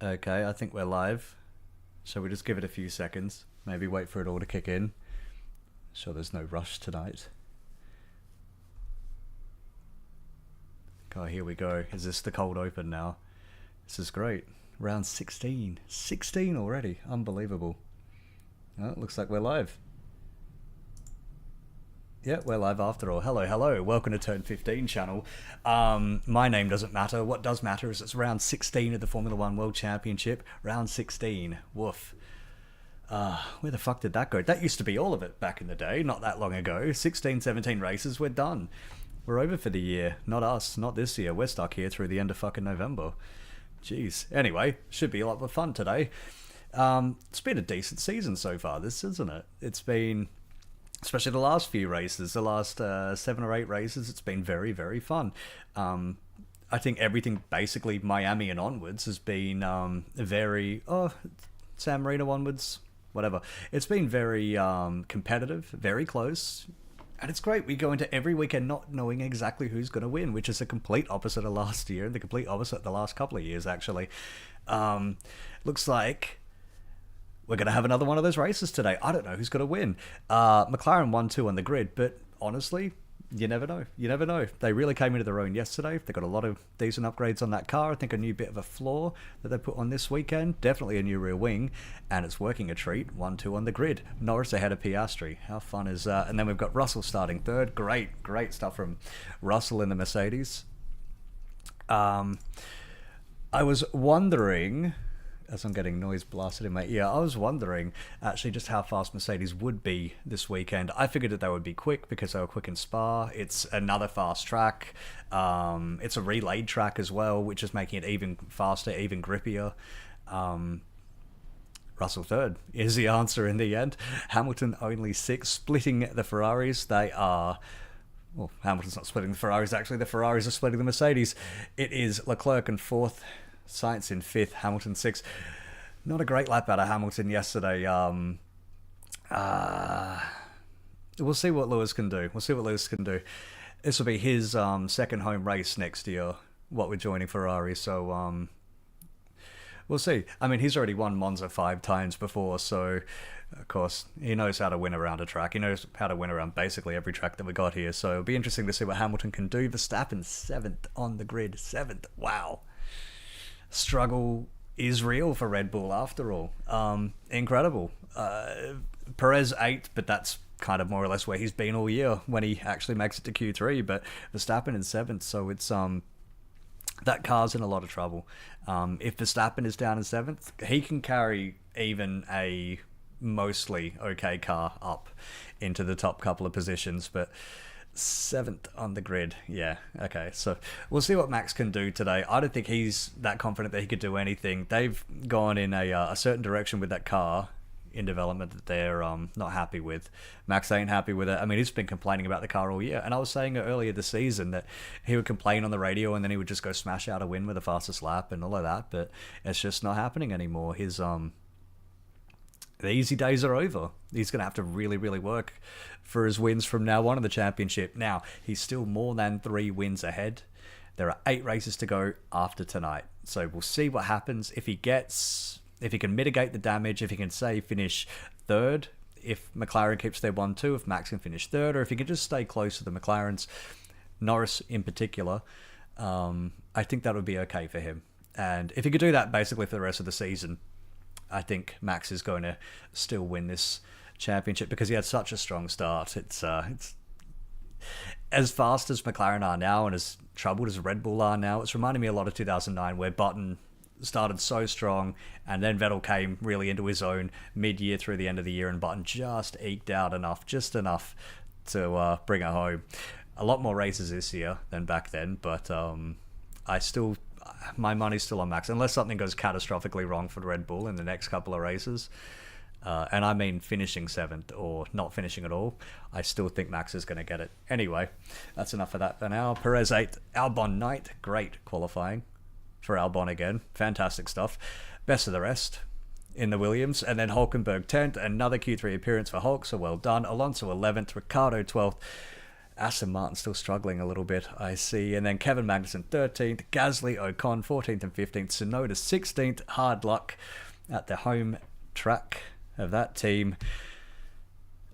Okay, I think we're live. Shall we just give it a few seconds? Maybe wait for it all to kick in. Sure, there's no rush tonight. Oh, here we go. Is this the cold open now? This is great. Round 16. 16 already. Unbelievable. Oh, it looks like we're live. Yeah, we're live after all. Hello, hello. Welcome to Turn15 channel. My name doesn't matter. What does matter is it's round 16 of the Formula One World Championship. Round 16. Woof. Where the fuck did that go? That used to be all of it back in the day, not that long ago. 16, 17 races, we're done. We're over for the year. Not us, not this year. We're stuck here through the end of fucking November. Jeez. Anyway, should be a lot of fun today. It's been a decent season so far, this, isn't it? It's been, especially the last few races, the last 7 or 8 races, it's been very, very fun. I think everything basically Miami and onwards has been very, San Marino onwards, whatever. It's been very competitive, very close. And it's great. We go into every weekend not knowing exactly who's going to win, which is the complete opposite of last year and the complete opposite of the last couple of years, actually. Looks like we're going to have another one of those races today. I don't know who's going to win. McLaren 1-2 on the grid, but honestly, you never know. You never know. They really came into their own yesterday. They got a lot of decent upgrades on that car. I think a new bit of a floor that they put on this weekend. Definitely a new rear wing, and it's working a treat. 1-2 on the grid. Norris ahead of Piastri. How fun is that? And then we've got Russell starting third. Great stuff from Russell in the Mercedes. I was wondering, as I'm getting noise blasted in my ear, I was wondering actually just how fast Mercedes would be this weekend. I figured that they would be quick because they were quick in Spa. It's another fast track. It's a relayed track as well, which is making it even faster, even grippier. Russell third is the answer in the end. Hamilton only 6, splitting the Ferraris. They are... Well, Hamilton's not splitting the Ferraris, actually. The Ferraris are splitting the Mercedes. It is Leclerc in 4th, Sainz in 5th, Hamilton 6th. Not a great lap out of Hamilton yesterday. We'll see what Lewis can do. This will be his second home race next year, what we're joining Ferrari. So we'll see. I mean, he's already won Monza 5 times before, so of course he knows how to win around a track. He knows how to win around basically every track that we got here. So it'll be interesting to see what Hamilton can do. Verstappen 7th on the grid. 7th. Wow. Struggle is real for Red Bull after all. Incredible. Perez 8th, but that's kind of more or less where he's been all year when he actually makes it to Q3. But Verstappen in 7th, so it's that car's in a lot of trouble. If Verstappen is down in 7th, he can carry even a mostly okay car up into the top couple of positions, but 7th on the grid. Yeah, okay. So we'll see what Max can do today. I don't think he's that confident that he could do anything. They've gone in a certain direction with that car in development that they're not happy with. Max ain't happy with it. I mean, he's been complaining about the car all year. And I was saying earlier this season that he would complain on the radio and then he would just go smash out a win with the fastest lap and all of that. But it's just not happening anymore. His the easy days are over. He's going to have to really, really work for his wins from now on in the championship. Now, he's still more than 3 wins ahead. There are 8 races to go after tonight. So we'll see what happens. If he can mitigate the damage, if he can, say, finish 3rd, if McLaren keeps their 1-2, if Max can finish 3rd, or if he can just stay close to the McLarens, Norris in particular, I think that would be okay for him. And if he could do that basically for the rest of the season, I think Max is going to still win this championship because he had such a strong start. It's as fast as McLaren are now and as troubled as Red Bull are now. It's reminding me a lot of 2009 where Button started so strong and then Vettel came really into his own mid-year through the end of the year and Button just eked out just enough to bring it home. A lot more races this year than back then, but my money's still on Max unless something goes catastrophically wrong for Red Bull in the next couple of races. And I mean finishing 7th or not finishing at all. I still think Max is going to get it. Anyway, that's enough of that for now. Perez 8th, Albon 9th. Great qualifying for Albon again. Fantastic stuff. Best of the rest in the Williams. And then Hulkenberg 10th. Another Q3 appearance for Hulk, so well done. Alonso 11th. Ricciardo 12th. Aston Martin still struggling a little bit, I see. And then Kevin Magnussen 13th, Gasly, Ocon 14th and 15th, Tsunoda 16th. Hard luck at the home track of that team.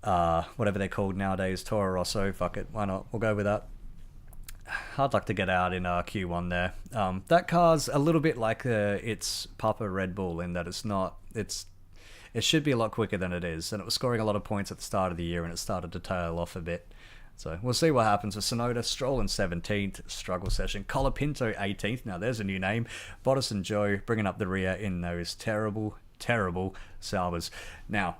Whatever they're called nowadays, Toro Rosso. Fuck it, why not? We'll go with that. Hard luck to get out in Q1 there. That car's a little bit like its Papa Red Bull in that it should be a lot quicker than it is, and it was scoring a lot of points at the start of the year, and it started to tail off a bit. So we'll see what happens with Tsunoda. Stroll in 17th, struggle session. Colapinto 18th. Now there's a new name. Bottas and Joe bringing up the rear in those terrible, terrible Saubers. Now,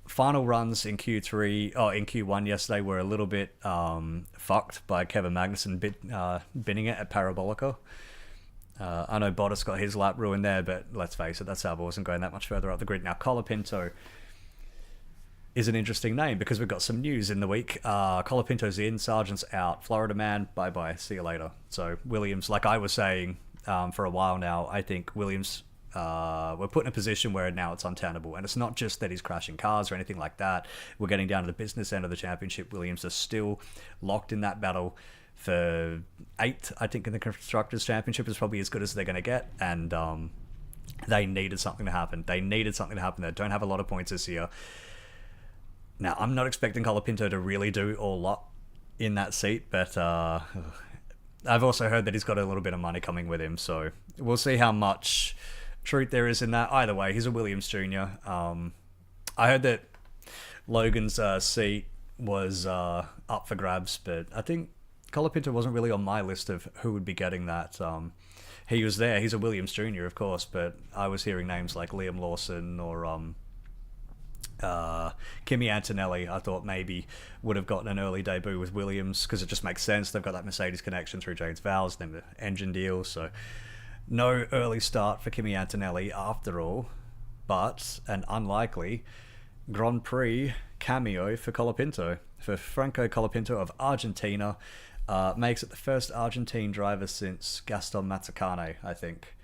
final runs in Q1 yesterday were a little bit fucked by Kevin Magnussen binning it at Parabolica. I know Bottas got his lap ruined there, but let's face it, that Sauber wasn't going that much further up the grid. Now, Colapinto is an interesting name because we've got some news in the week. Colapinto's in, Sargent's out, Florida man, bye-bye, see you later. So Williams, like I was saying for a while now, I think Williams, we're put in a position where now it's untenable. And it's not just that he's crashing cars or anything like that. We're getting down to the business end of the championship. Williams are still locked in that battle for 8th, I think, in the Constructors' Championship is probably as good as they're going to get. And they needed something to happen. They don't have a lot of points this year. Now, I'm not expecting Colapinto to really do a lot in that seat, but I've also heard that he's got a little bit of money coming with him, so we'll see how much truth there is in that. Either way, he's a Williams Jr. I heard that Logan's seat was up for grabs, but I think Colapinto wasn't really on my list of who would be getting that. He was there. He's a Williams Jr., of course, but I was hearing names like Liam Lawson or Kimi Antonelli. I thought maybe would have gotten an early debut with Williams because it just makes sense. They've got that Mercedes connection through James Vowles, then the engine deal. So no early start for Kimi Antonelli after all, but an unlikely Grand Prix cameo for Colapinto. For Franco Colapinto of Argentina, makes it the first Argentine driver since Gaston Mazzacane, I think,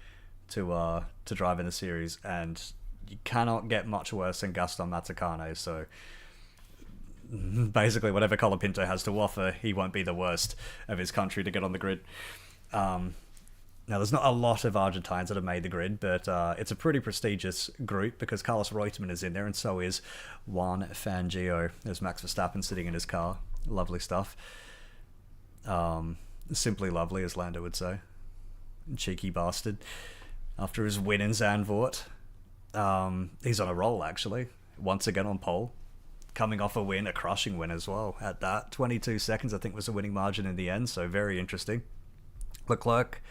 to drive in the series, and you cannot get much worse than Gaston Mazzacane, so basically whatever Colapinto has to offer, he won't be the worst of his country to get on the grid. Now, there's not a lot of Argentines that have made the grid, but it's a pretty prestigious group because Carlos Reutemann is in there, and so is Juan Fangio. There's Max Verstappen sitting in his car. Lovely stuff. Simply lovely, as Lando would say. Cheeky bastard. After his win in Zandvoort. He's on a roll, actually. Once again on pole. Coming off a win, a crushing win as well at that. 22 seconds, I think, was the winning margin in the end, so very interesting. Leclerc,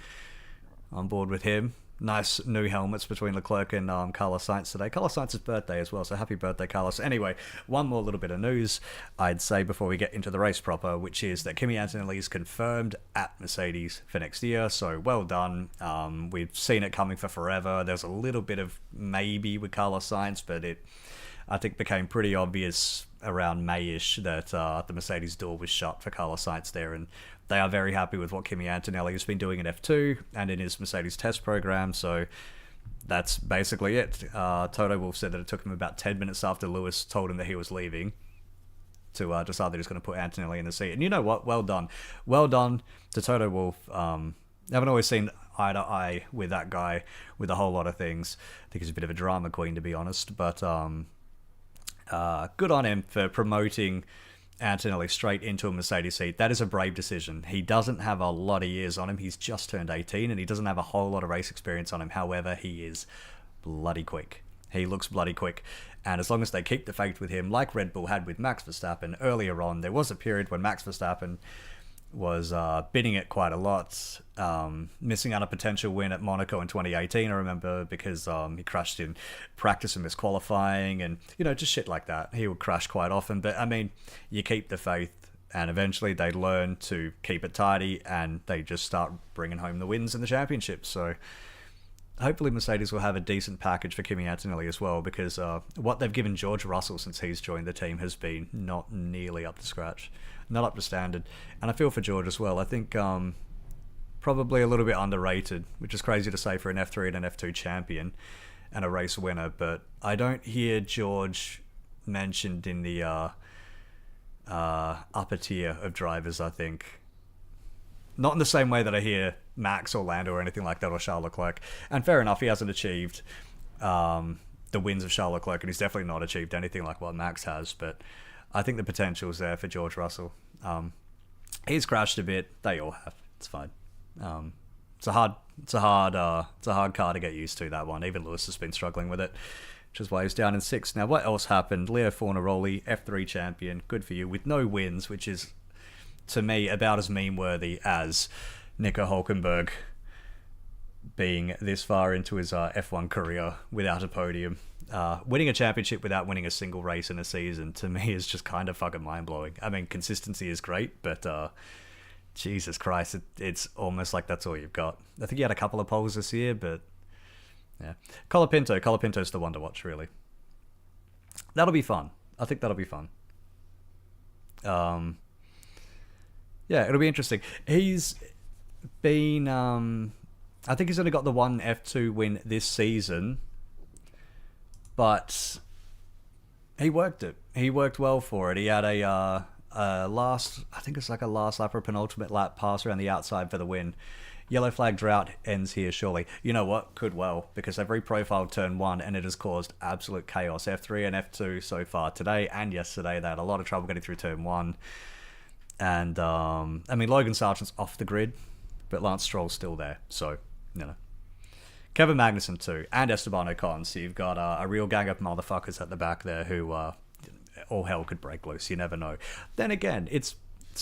on board with him. Nice new helmets between Leclerc and Carlos Sainz today. Carlos Sainz's birthday as well, so happy birthday, Carlos. Anyway, one more little bit of news, I'd say, before we get into the race proper, which is that Kimi Antonelli is confirmed at Mercedes for next year, so well done. We've seen it coming for forever. There's a little bit of maybe with Carlos Sainz, but it, I think, became pretty obvious around May-ish that the Mercedes door was shut for Carlos Sainz there, and they are very happy with what Kimi Antonelli has been doing in F2 and in his Mercedes test program, so that's basically it. Toto Wolff said that it took him about 10 minutes after Lewis told him that he was leaving to decide that he's going to put Antonelli in the seat. And you know what? Well done. Well done to Toto Wolff. I haven't always seen eye to eye with that guy with a whole lot of things. I think he's a bit of a drama queen, to be honest, but good on him for promoting Antonelli straight into a Mercedes seat. That is a brave decision. He doesn't have a lot of years on him. He's just turned 18 and he doesn't have a whole lot of race experience on him. However, he is bloody quick. He looks bloody quick. And as long as they keep the faith with him, like Red Bull had with Max Verstappen earlier on, there was a period when Max Verstappen was bidding it quite a lot, missing out a potential win at Monaco in 2018, I remember, because he crashed in practice and missed qualifying, and, you know, just shit like that. He would crash quite often, but, I mean, you keep the faith, and eventually they learn to keep it tidy, and they just start bringing home the wins in the championship, so hopefully Mercedes will have a decent package for Kimi Antonelli as well, because what they've given George Russell since he's joined the team has been not nearly up to scratch. Not up to standard. And I feel for George as well. I think probably a little bit underrated, which is crazy to say for an F3 and an F2 champion and a race winner, but I don't hear George mentioned in the upper tier of drivers, I think. Not in the same way that I hear Max or Lando or anything like that, or Charles Leclerc. And fair enough, he hasn't achieved the wins of Charles Leclerc, and he's definitely not achieved anything like what Max has, but I think the potential's there for George Russell. He's crashed a bit. They all have. It's fine. It's a hard car to get used to, that one. Even Lewis has been struggling with it, which is why he's down in 6th. Now, what else happened? Leo Fornaroli, F3 champion, good for you, with no wins, which is, to me, about as meme-worthy as Nico Hulkenberg being this far into his F1 career without a podium. Winning a championship without winning a single race in a season, to me, is just kind of fucking mind-blowing. I mean, consistency is great, but Jesus Christ, it's almost like that's all you've got. I think he had a couple of poles this year, but yeah. Colapinto's the one to watch, really. That'll be fun. I think that'll be fun. Yeah, it'll be interesting. He's been... I think he's only got the one F2 win this season, but he worked it. He worked well for it. He had a last, I think it's like a last lap or penultimate lap pass around the outside for the win. Yellow flag drought ends here, surely. You know what? Could well, because they've reprofiled turn 1 and it has caused absolute chaos. F3 and F2 so far today and yesterday, they had a lot of trouble getting through turn 1. And, I mean, Logan Sargent's off the grid, but Lance Stroll's still there, so... No. Kevin Magnussen too, and Esteban Ocon. So you've got a real gang of motherfuckers at the back there who all hell could break loose. You never know. Then again, it's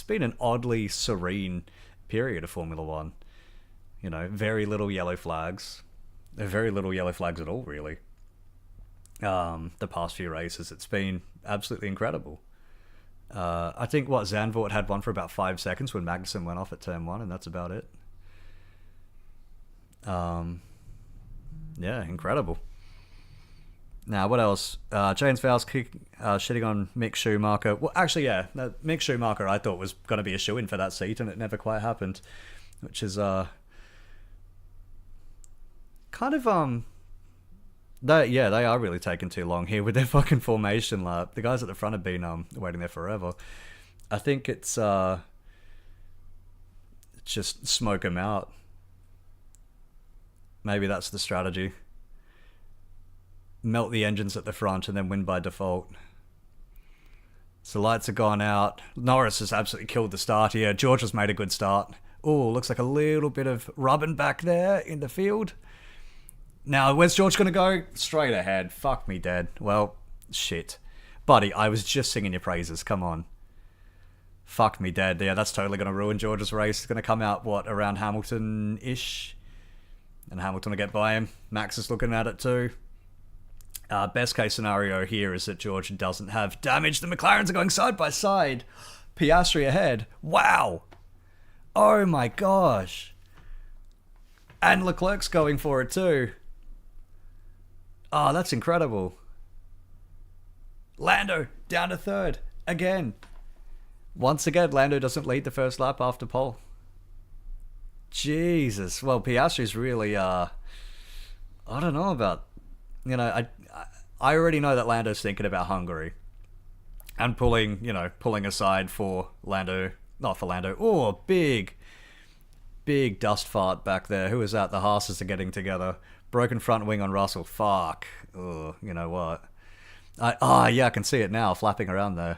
been an oddly serene period of Formula One. You know, very little yellow flags. Very little yellow flags at all, really. The past few races, it's been absolutely incredible. I think Zandvoort had one for about 5 seconds when Magnussen went off at turn 1, and that's about it. Yeah, incredible. Now, what else? James Vowles shitting on Mick Schumacher. Well, actually, yeah, Mick Schumacher I thought was going to be a shoo-in for that seat, and it never quite happened, which is kind of they are really taking too long here with their fucking formation lap. The guys at the front have been waiting there forever. I think it's just smoke them out. Maybe that's the strategy. Melt the engines at the front and then win by default. So lights have gone out. Norris has absolutely killed the start here. George has made a good start. Oh, looks like a little bit of rubbing back there in the field. Now, where's George going to go? Straight ahead. Fuck me dead. Well, shit. Buddy, I was just singing your praises. Come on. Fuck me dead. Yeah, that's totally going to ruin George's race. It's going to come out, around Hamilton-ish? And Hamilton will get by him. Max is looking at it too. Best case scenario here is that George doesn't have damage. The McLarens are going side by side. Piastri ahead. Wow. Oh my gosh. And Leclerc's going for it too. Oh, that's incredible. Lando down to 3rd. Again. Once again, Lando doesn't lead the first lap after pole. Jesus. Well, Piastri's really, I don't know about, I already know that Lando's thinking about Hungary. And pulling aside for Lando, not for Lando. Oh, big dust fart back there. Who is that? The Haas's are getting together. Broken front wing on Russell. Fuck. Oh, you know what? Yeah, I can see it now, flapping around there.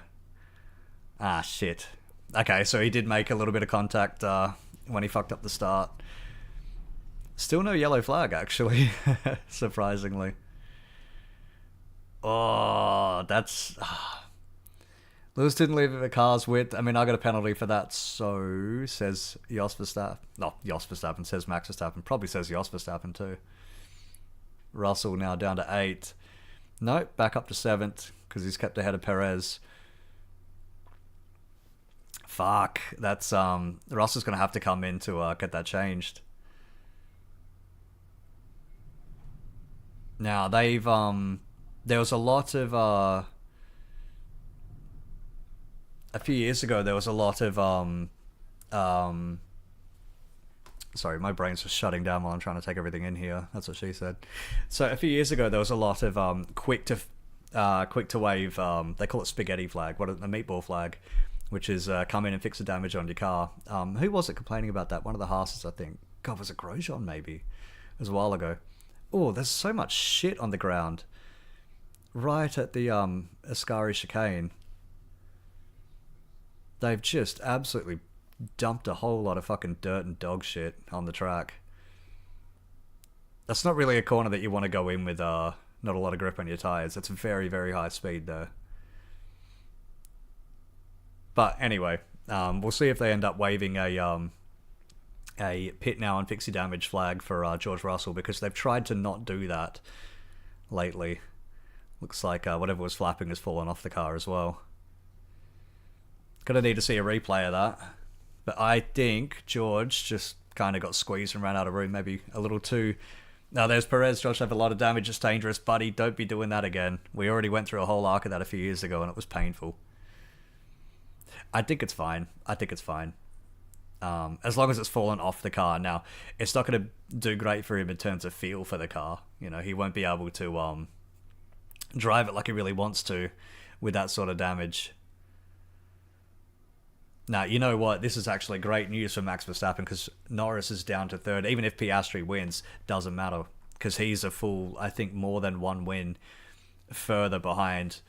Ah, shit. Okay, so he did make a little bit of contact, when he fucked up the start. Still no yellow flag, actually. Surprisingly. Oh, that's... Lewis didn't leave the car's width. I mean, I got a penalty for that, so says Jos Verstappen. No, Jos Verstappen says Max Verstappen. Probably says Jos Verstappen too. Russell now down to 8. Nope, back up to 7th, because he's kept ahead of Perez. Fuck, that's Russell's gonna have to come in to get that changed. Now they've there was a lot of a few years ago there was a lot of sorry, my brain's just shutting down while I'm trying to take everything in here. That's what she said. So a few years ago there was a lot of quick to quick to wave. They call it spaghetti flag. What the meatball flag, which is come in and fix the damage on your car. Who was it complaining about that? One of the Haas's, I think. God, was it Grosjean maybe? It was a while ago. Oh, there's so much shit on the ground. Right at the Ascari chicane. They've just absolutely dumped a whole lot of fucking dirt and dog shit on the track. That's not really a corner that you want to go in with not a lot of grip on your tyres. It's very, very high speed there. But anyway, we'll see if they end up waving a pit now and fix your damage flag for George Russell, because they've tried to not do that lately. Looks like whatever was flapping has fallen off the car as well. Gonna need to see a replay of that. But I think George just kind of got squeezed and ran out of room, maybe a little too. Now there's Perez. Josh have a lot of damage. It's dangerous, buddy. Don't be doing that again. We already went through a whole arc of that a few years ago, and it was painful. I think it's fine. I think it's fine. As long as it's fallen off the car. Now, it's not going to do great for him in terms of feel for the car. You know, he won't be able to drive it like he really wants to with that sort of damage. Now, you know what? This is actually great news for Max Verstappen, because Norris is down to third. Even if Piastri wins, doesn't matter, because he's a full, I think, more than one win further behind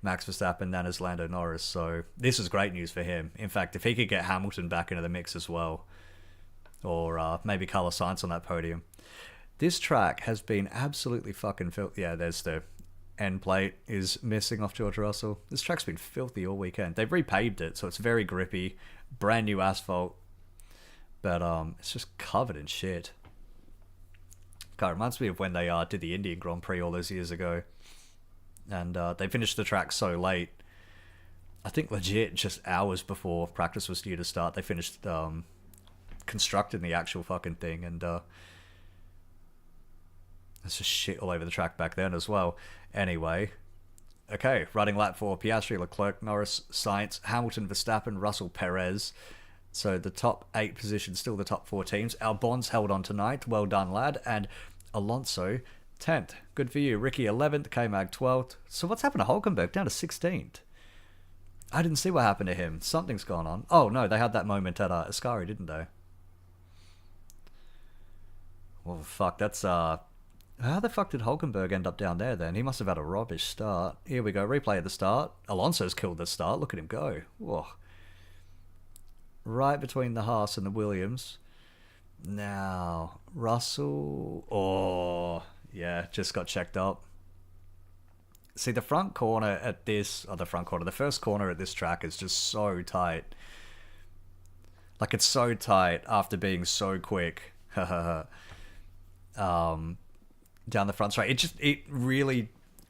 Max Verstappen than is Lando Norris. So this is great news for him. In fact, if he could get Hamilton back into the mix as well, or maybe Carlos Sainz on that podium. This track has been absolutely fucking filthy. Yeah, there's the end plate is missing off George Russell. This track's been filthy all weekend. They've repaved it, so it's very grippy, brand new asphalt, but it's just covered in shit. God, it reminds me of when they did the Indian Grand Prix all those years ago, and they finished the track so late. I think legit just hours before practice was due to start, they finished constructing the actual fucking thing, and there's just shit all over the track back then as well. Anyway, okay, running lap for Piastri, Leclerc, Norris, Sainz, Hamilton, Verstappen, Russell, Perez. So the top 8 positions, still the top 4 teams. Albon's held on tonight. Well done, lad. And Alonso, 10th. Good for you. Ricky, 11th. K-Mag, 12th. So what's happened to Hulkenberg? Down to 16th. I didn't see what happened to him. Something's gone on. Oh, no, they had that moment at Ascari, didn't they? Well, fuck, that's... How the fuck did Hulkenberg end up down there then? He must have had a rubbish start. Here we go, replay of the start. Alonso's killed the start. Look at him go. Whoa. Right between the Haas and the Williams. Now, Russell... Oh, yeah, just got checked up. See, the front corner at this... Oh, the first corner at this track is just so tight. Like, it's so tight after being so quick. Down the front straight. It really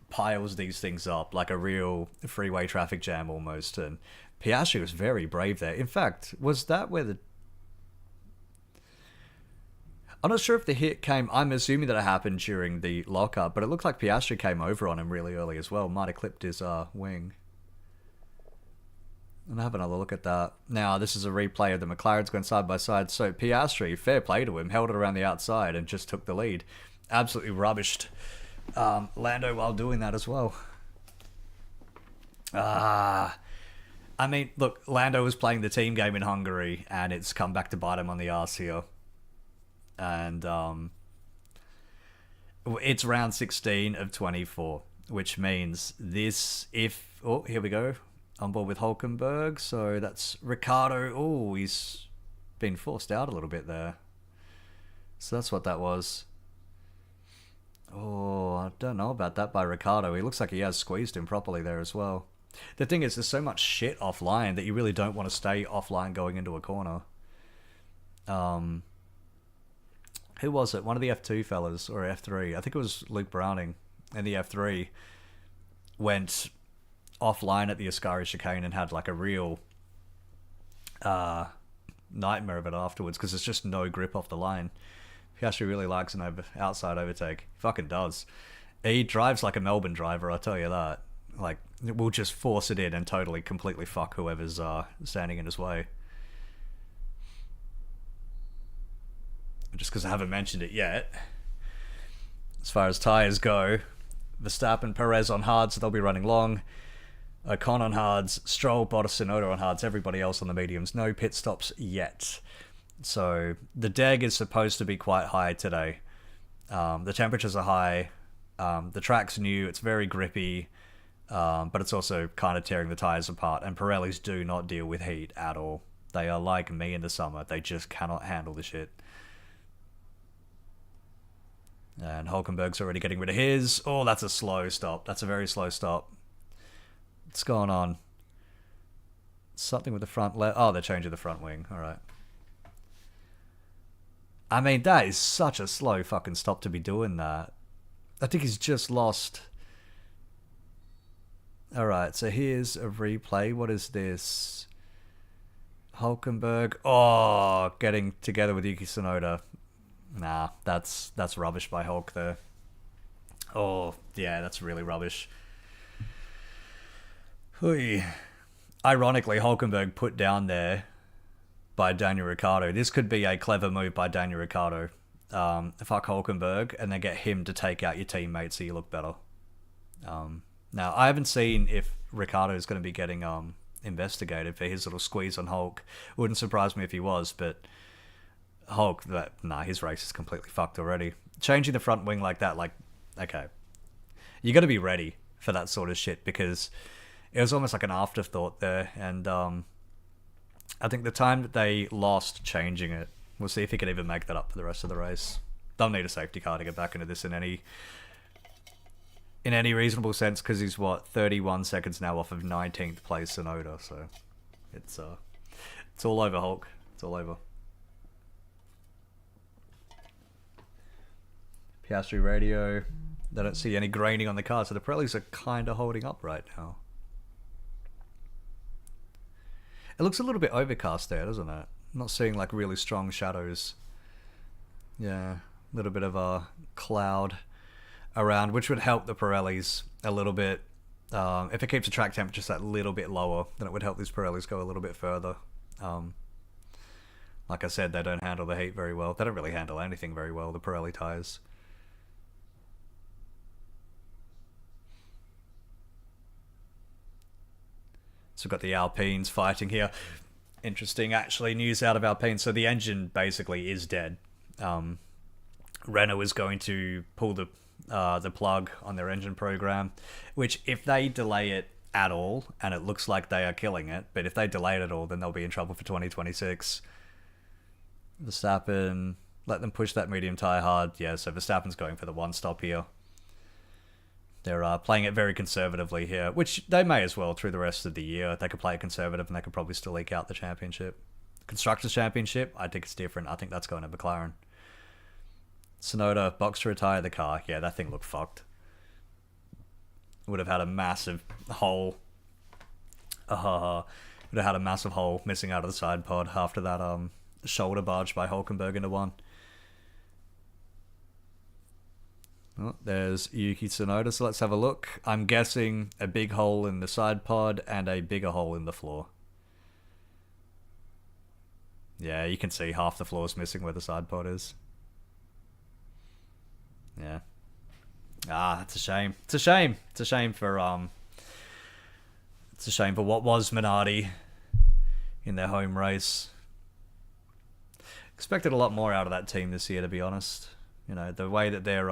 piles these things up like a real freeway traffic jam almost. And Piastri was very brave there. In fact, was that where the... I'm not sure if the hit came... I'm assuming that it happened during the lockup, but it looked like Piastri came over on him really early as well. Might have clipped his wing. I'm having another look at that. Now, this is a replay of the McLarens going side by side. So Piastri, fair play to him, held it around the outside and just took the lead. Absolutely rubbished Lando while doing that as well. I mean, look, Lando was playing the team game in Hungary, and it's come back to bite him on the arse here. And it's round 16 of 24, which means this, if... Oh, here we go. On board with Hulkenberg. So that's Ricciardo. Oh, he's been forced out a little bit there. So that's what that was. Oh, I don't know about that by Ricciardo. He looks like he has squeezed him properly there as well. The thing is, there's so much shit offline that you really don't want to stay offline going into a corner. Who was it? One of the F2 fellas, or F3. I think it was Luke Browning in the F3 went offline at the Ascari chicane and had like a real nightmare of it afterwards, because there's just no grip off the line. Piastri really likes an outside overtake. He fucking does. He drives like a Melbourne driver, I'll tell you that. Like, we'll just force it in and totally, completely fuck whoever's standing in his way. Just because I haven't mentioned it yet. As far as tyres go, Verstappen, Perez on hard, so they'll be running long. Ocon on hards, Stroll, Bottas, Tsunoda on hards, everybody else on the mediums. No pit stops yet. So the deg is supposed to be quite high today. The temperatures are high. The track's new. It's very grippy. But it's also kind of tearing the tyres apart. And Pirellis do not deal with heat at all. They are like me in the summer. They just cannot handle the shit. And Hulkenberg's already getting rid of his. Oh, that's a slow stop. That's a very slow stop. What's going on? Something with the front left. Oh, they're changing the front wing. All right. I mean, that is such a slow fucking stop to be doing that. I think he's just lost. Alright, so here's a replay. What is this? Hulkenberg. Oh, getting together with Yuki Tsunoda. Nah, that's rubbish by Hulk there. Oh, yeah, that's really rubbish. Hui. Ironically, Hulkenberg put down there by Daniel Ricciardo. This could be a clever move by Daniel Ricciardo. Fuck Hulkenberg and then get him to take out your teammate so you look better. Now, I haven't seen if Ricciardo is going to be getting investigated for his little squeeze on Hulk. Wouldn't surprise me if he was, but Hulk, his race is completely fucked already. Changing the front wing like that, okay. You got to be ready for that sort of shit because it was almost like an afterthought there. And I think the time that they lost changing it, we'll see if he can even make that up for the rest of the race. They'll need a safety car to get back into this in any reasonable sense, because he's 31 seconds now off of 19th place Tsunoda, so it's all over, Hulk. It's all over. Piastri radio. They don't see any graining on the car, so the Pirellis are kind of holding up right now. It looks a little bit overcast there, doesn't it? I'm not seeing like really strong shadows. Yeah, a little bit of a cloud around, which would help the Pirellis a little bit. If it keeps the track temperatures that little bit lower, then it would help these Pirellis go a little bit further. Like I said, they don't handle the heat very well. They don't really handle anything very well, the Pirelli tyres. So we've got the Alpines fighting here. Interesting, actually, news out of Alpine. So the engine basically is dead. Renault is going to pull the plug on their engine program, which if they delay it at all, and it looks like they are killing it, but if they delay it at all, then they'll be in trouble for 2026. Verstappen, let them push that medium tyre hard. Yeah, so Verstappen's going for the one stop here. They're playing it very conservatively here, which they may as well through the rest of the year. They could play it conservative and they could probably still eke out the championship. Constructors' Championship, I think it's different. I think that's going to McLaren. Tsunoda, box to retire the car. Yeah, that thing looked fucked. Would have had a massive hole. Would have had a massive hole missing out of the side pod after that shoulder barge by Hulkenberg into one. Oh, there's Yuki Tsunoda, so let's have a look. I'm guessing a big hole in the side pod and a bigger hole in the floor. Yeah, you can see half the floor is missing where the side pod is. Yeah. It's a shame. It's a shame. It's a shame for what was Minardi in their home race. Expected a lot more out of that team this year, to be honest. You know, the way that they're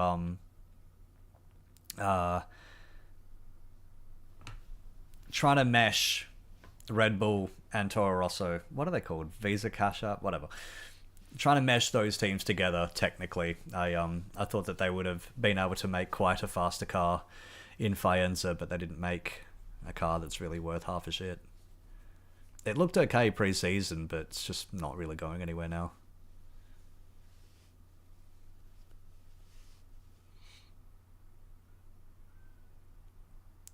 trying to mesh Red Bull and Toro Rosso. What are they called? Visa Cash App? Whatever. Trying to mesh those teams together, technically. I thought that they would have been able to make quite a faster car in Faenza, but they didn't make a car that's really worth half a shit. It looked okay pre-season, but it's just not really going anywhere now.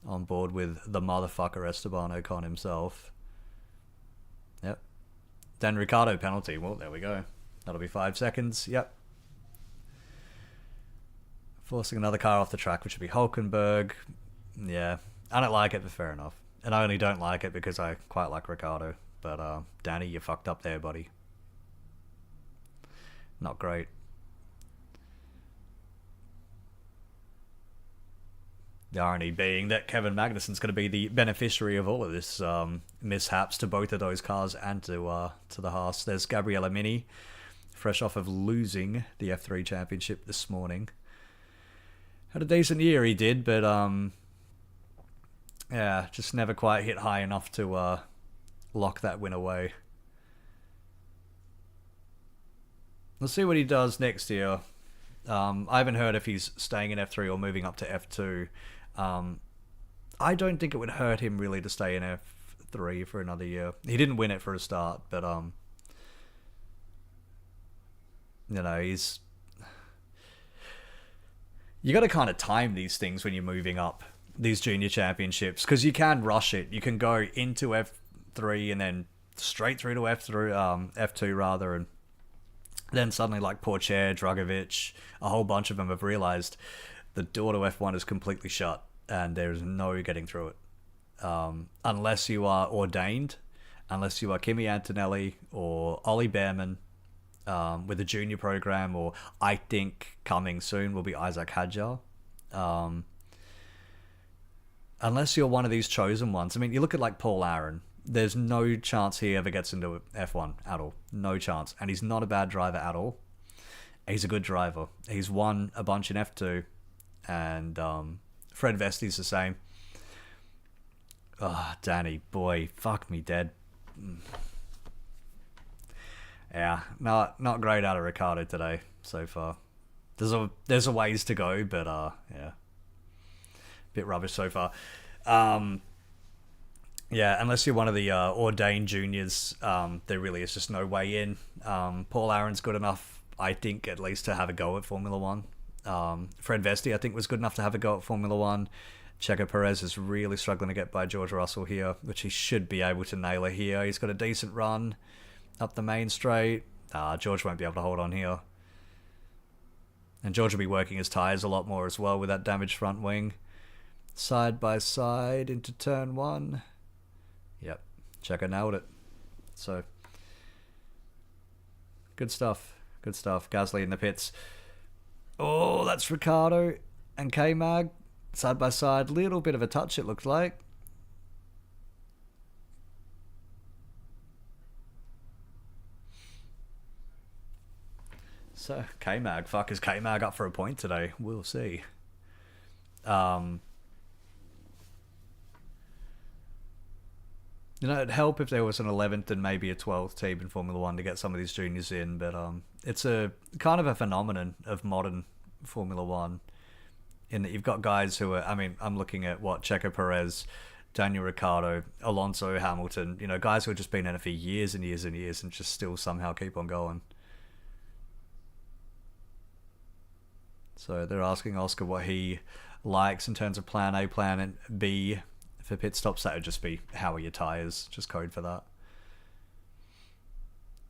On board with the motherfucker Esteban Ocon himself. Yep. Dan Ricciardo penalty. Well, there we go. That'll be 5 seconds. Yep. Forcing another car off the track, which would be Hulkenberg. Yeah. I don't like it, but fair enough. And I only don't like it because I quite like Ricciardo. But, Danny, you fucked up there, buddy. Not great. The irony being that Kevin Magnussen's going to be the beneficiary of all of this mishaps to both of those cars and to the Haas. There's Gabriele Mini, fresh off of losing the F3 championship this morning. Had a decent year, he did, but yeah, just never quite hit high enough to lock that win away. Let's see what he does next year. I haven't heard if he's staying in F3 or moving up to F2. I don't think it would hurt him really to stay in F3 for another year. He didn't win it for a start, but you know, you got to kind of time these things when you're moving up these junior championships, because you can rush it. You can go into F3 and then straight through to F2 rather, and then suddenly, like Porcher, Dragovic, a whole bunch of them have realized the door to F1 is completely shut and there's no getting through it. Unless you are ordained, unless you are Kimi Antonelli or Ollie Behrman with a junior program, or I think coming soon will be Isaac Hadjar. Unless you're one of these chosen ones. I mean, you look at like Paul Aaron. There's no chance he ever gets into F1 at all. No chance. And he's not a bad driver at all. He's a good driver. He's won a bunch in F2. And Fred Vesti's the same. Oh, Danny, boy, fuck me dead. Yeah, not great out of Ricardo today so far. There's a ways to go, but yeah, bit rubbish so far. Yeah, unless you're one of the ordained juniors, there really is just no way in. Paul Aaron's good enough, I think, at least to have a go at Formula One. Fred Vesti, I think, was good enough to have a go at Formula One. Checo Perez is really struggling to get by George Russell here, which he should be able to nail it here. He's got a decent run up the main straight. George won't be able to hold on here. And George will be working his tyres a lot more as well with that damaged front wing. Side by side into turn 1. Yep, Checo nailed it. So, good stuff. Good stuff. Gasly in the pits. Oh, that's Ricardo and K-Mag. Side by side. Little bit of a touch, it looked like. So, K-Mag. Fuck, is K-Mag up for a point today? We'll see. You know, it'd help if there was an 11th and maybe a 12th team in Formula 1 to get some of these juniors in, but it's a kind of a phenomenon of modern Formula 1 in that you've got guys who are, I mean, I'm looking at Checo Perez, Daniel Ricciardo, Alonso, Hamilton, you know, guys who have just been in it for years and years and years and just still somehow keep on going. So they're asking Oscar what he likes in terms of plan A, plan B for pit stops. That would just be how are your tyres, just code for that.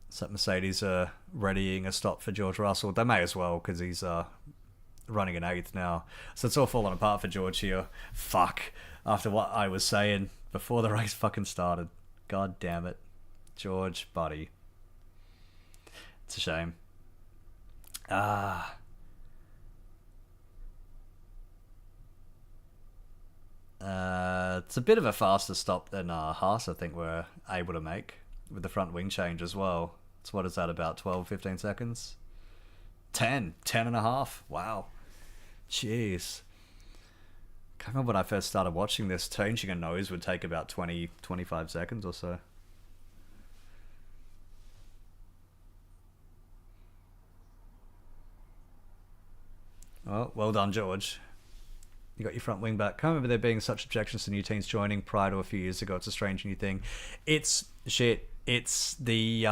So Mercedes are readying a stop for George Russell. They may as well, because he's running an 8th now. So it's all falling apart for George here. Fuck. After what I was saying before the race fucking started. God damn it. George, buddy. It's a shame. It's a bit of a faster stop than Haas, I think, we're able to make with the front wing change as well. So what is that, about 12, 15 seconds? 10 and a half. Wow. Jeez. Can't remember when I first started watching this, changing a nose would take about 20, 25 seconds or so. Well done, George. You got your front wing back. Can't remember there being such objections to new teams joining prior to a few years ago. It's a strange new thing. It's shit. It's the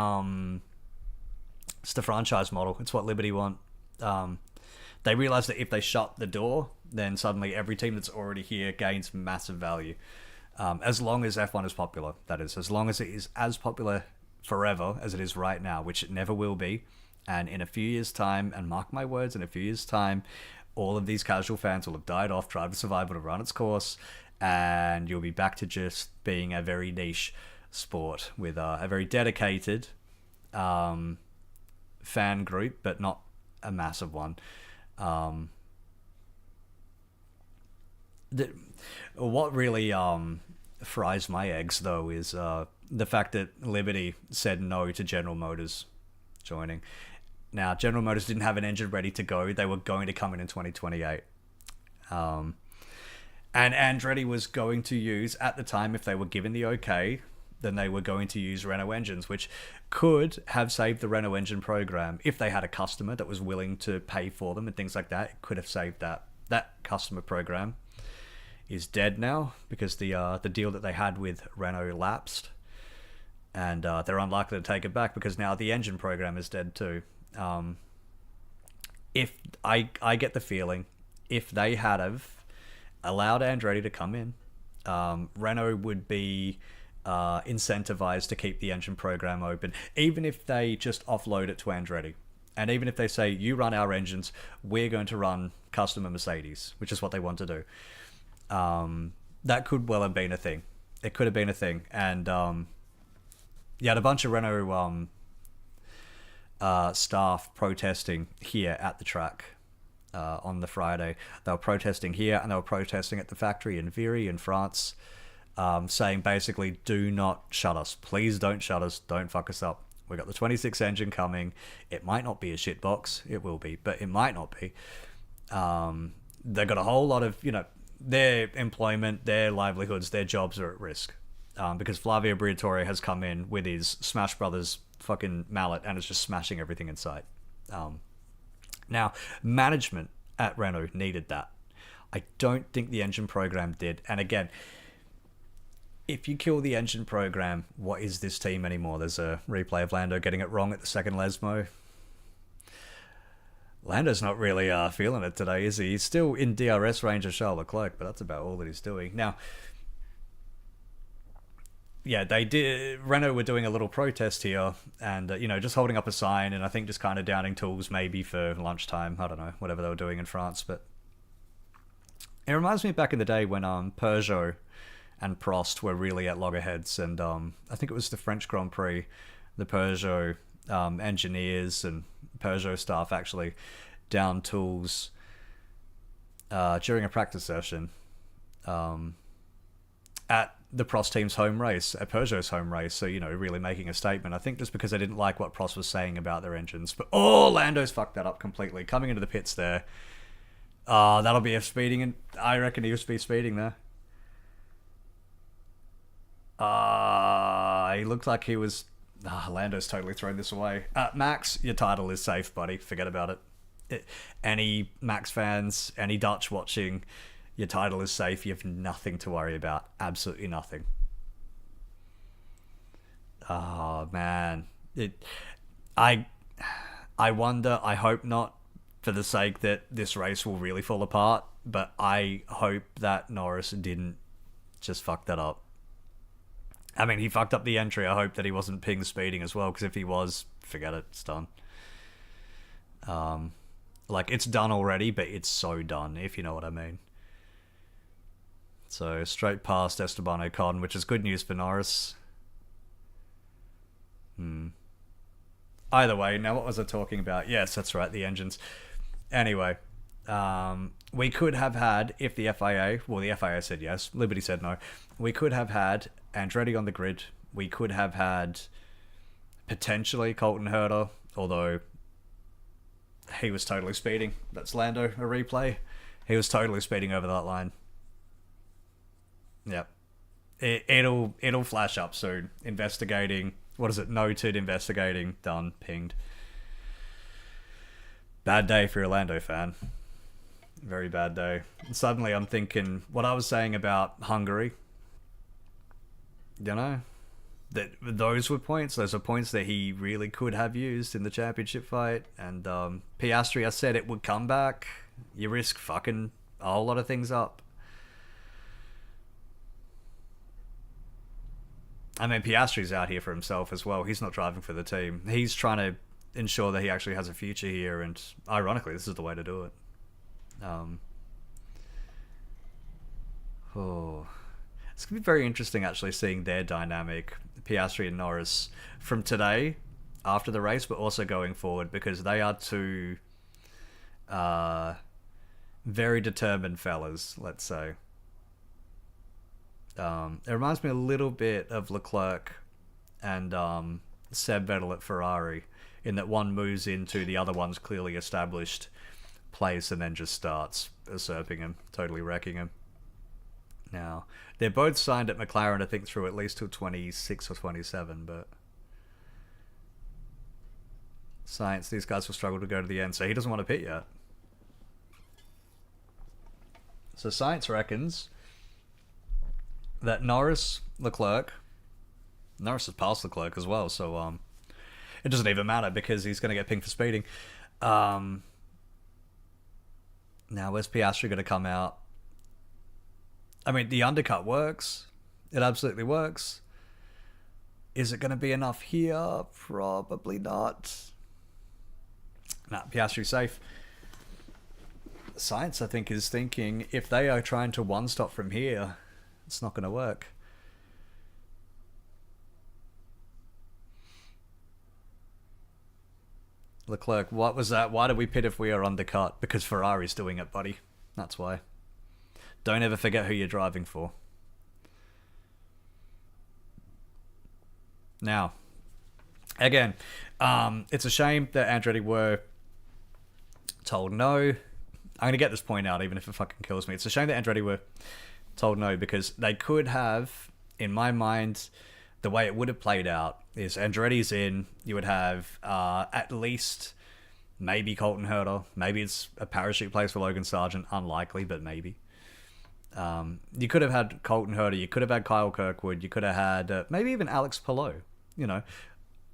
franchise model. It's what Liberty want. They realize that if they shut the door, then suddenly every team that's already here gains massive value. As long as F1 is popular, that is. As long as it is as popular forever as it is right now, which it never will be. And in a few years' time, and mark my words, in a few years' time, all of these casual fans will have died off, Drive to Survive will have run its course, and you'll be back to just being a very niche sport with a very dedicated fan group, but not a massive one. the, what really fries my eggs though is the fact that Liberty said no to General Motors joining. Now, General Motors didn't have an engine ready to go. They were going to come in 2028. Um, and Andretti was going to use, at the time, if they were given the okay, then they were going to use Renault engines, which could have saved the Renault engine program if they had a customer that was willing to pay for them and things like that. It could have saved that. That customer program is dead now because the deal that they had with Renault lapsed, and they're unlikely to take it back because now the engine program is dead too. If I get the feeling if they had have allowed Andretti to come in, Renault would be incentivized to keep the engine program open, even if they just offload it to Andretti. And even if they say, you run our engines, we're going to run customer Mercedes, which is what they want to do. That could well have been a thing. It could have been a thing. And you had a bunch of Renault staff protesting here at the track on the Friday. They were protesting here and they were protesting at the factory in Viry in France, saying basically, do not shut us. Please don't shut us. Don't fuck us up. We got the 26 engine coming. It might not be a shitbox. It will be, but it might not be. They've got a whole lot of, their employment, their livelihoods, their jobs are at risk. Because Flavio Briatore has come in with his Smash Brothers fucking mallet and is just smashing everything in sight. Now, management at Renault needed that. I don't think the engine program did. And again, if you kill the engine program, what is this team anymore? There's a replay of Lando getting it wrong at the second Lesmo. Lando's not really feeling it today, is he? He's still in DRS range of Charles Leclerc, but that's about all that he's doing. Now, yeah, they did. Renault were doing a little protest here, and just holding up a sign, and I think just kind of downing tools maybe for lunchtime. I don't know, whatever they were doing in France, but it reminds me back in the day when Peugeot and Prost were really at loggerheads, and I think it was the French Grand Prix, the Peugeot engineers and Peugeot staff actually down tools during a practice session at the Prost team's home race, at Peugeot's home race, so, really making a statement. I think just because they didn't like what Prost was saying about their engines. But, Lando's fucked that up completely. Coming into the pits there. That'll be a speeding, and I reckon he was speeding there. He looked like he was... Lando's totally thrown this away. Max, your title is safe, buddy. Forget about it. Any Max fans, any Dutch watching... Your title is safe. You have nothing to worry about. Absolutely nothing. Oh, man. I wonder, I hope not, for the sake that this race will really fall apart, but I hope that Norris didn't just fuck that up. I mean, he fucked up the entry. I hope that he wasn't ping speeding as well, because if he was, forget it. It's done. It's done already, but it's so done, if you know what I mean. So, straight past Esteban Ocon, which is good news for Norris. Either way, now what was I talking about? Yes, that's right, the engines. Anyway, we could have had, if the FIA... Well, the FIA said yes, Liberty said no. We could have had Andretti on the grid. We could have had, potentially, Colton Herta, although he was totally speeding. That's Lando, a replay. He was totally speeding over that line. Yep. It'll flash up soon. Investigating. What is it? Noted, investigating, done, pinged. Bad day for a Lando fan. Very bad day. And suddenly I'm thinking what I was saying about Hungary. That those were points. Those are points that he really could have used in the championship fight. And Piastri, I said it would come back. You risk fucking a whole lot of things up. I mean, Piastri's out here for himself as well. He's not driving for the team. He's trying to ensure that he actually has a future here, and ironically, this is the way to do it. It's going to be very interesting actually seeing their dynamic, Piastri and Norris, from today, after the race, but also going forward, because they are two very determined fellas, let's say. It reminds me a little bit of Leclerc and Seb Vettel at Ferrari, in that one moves into the other one's clearly established place and then just starts usurping him, totally wrecking him. Now, they're both signed at McLaren, I think, through at least till 26 or 27, but science, these guys will struggle to go to the end, so he doesn't want to pit yet. So science reckons that Norris has passed Leclerc as well, so it doesn't even matter because he's going to get pinged for speeding. Now, where's Piastri going to come out? I mean, the undercut works. It absolutely works. Is it going to be enough here? Probably not. Nah, Piastri's safe. Science, I think, is thinking if they are trying to one-stop from here, it's not going to work. Leclerc, what was that? Why do we pit if we are undercut? Because Ferrari's doing it, buddy. That's why. Don't ever forget who you're driving for. Now, again, it's a shame that Andretti were told no. I'm going to get this point out, even if it fucking kills me. It's a shame that Andretti were told no, because they could have, in my mind, the way it would have played out is Andretti's in, you would have at least maybe Colton Herta. Maybe it's a parachute place for Logan Sargent. Unlikely, but maybe. You could have had Colton Herta. You could have had Kyle Kirkwood. You could have had maybe even Alex Palou. You know,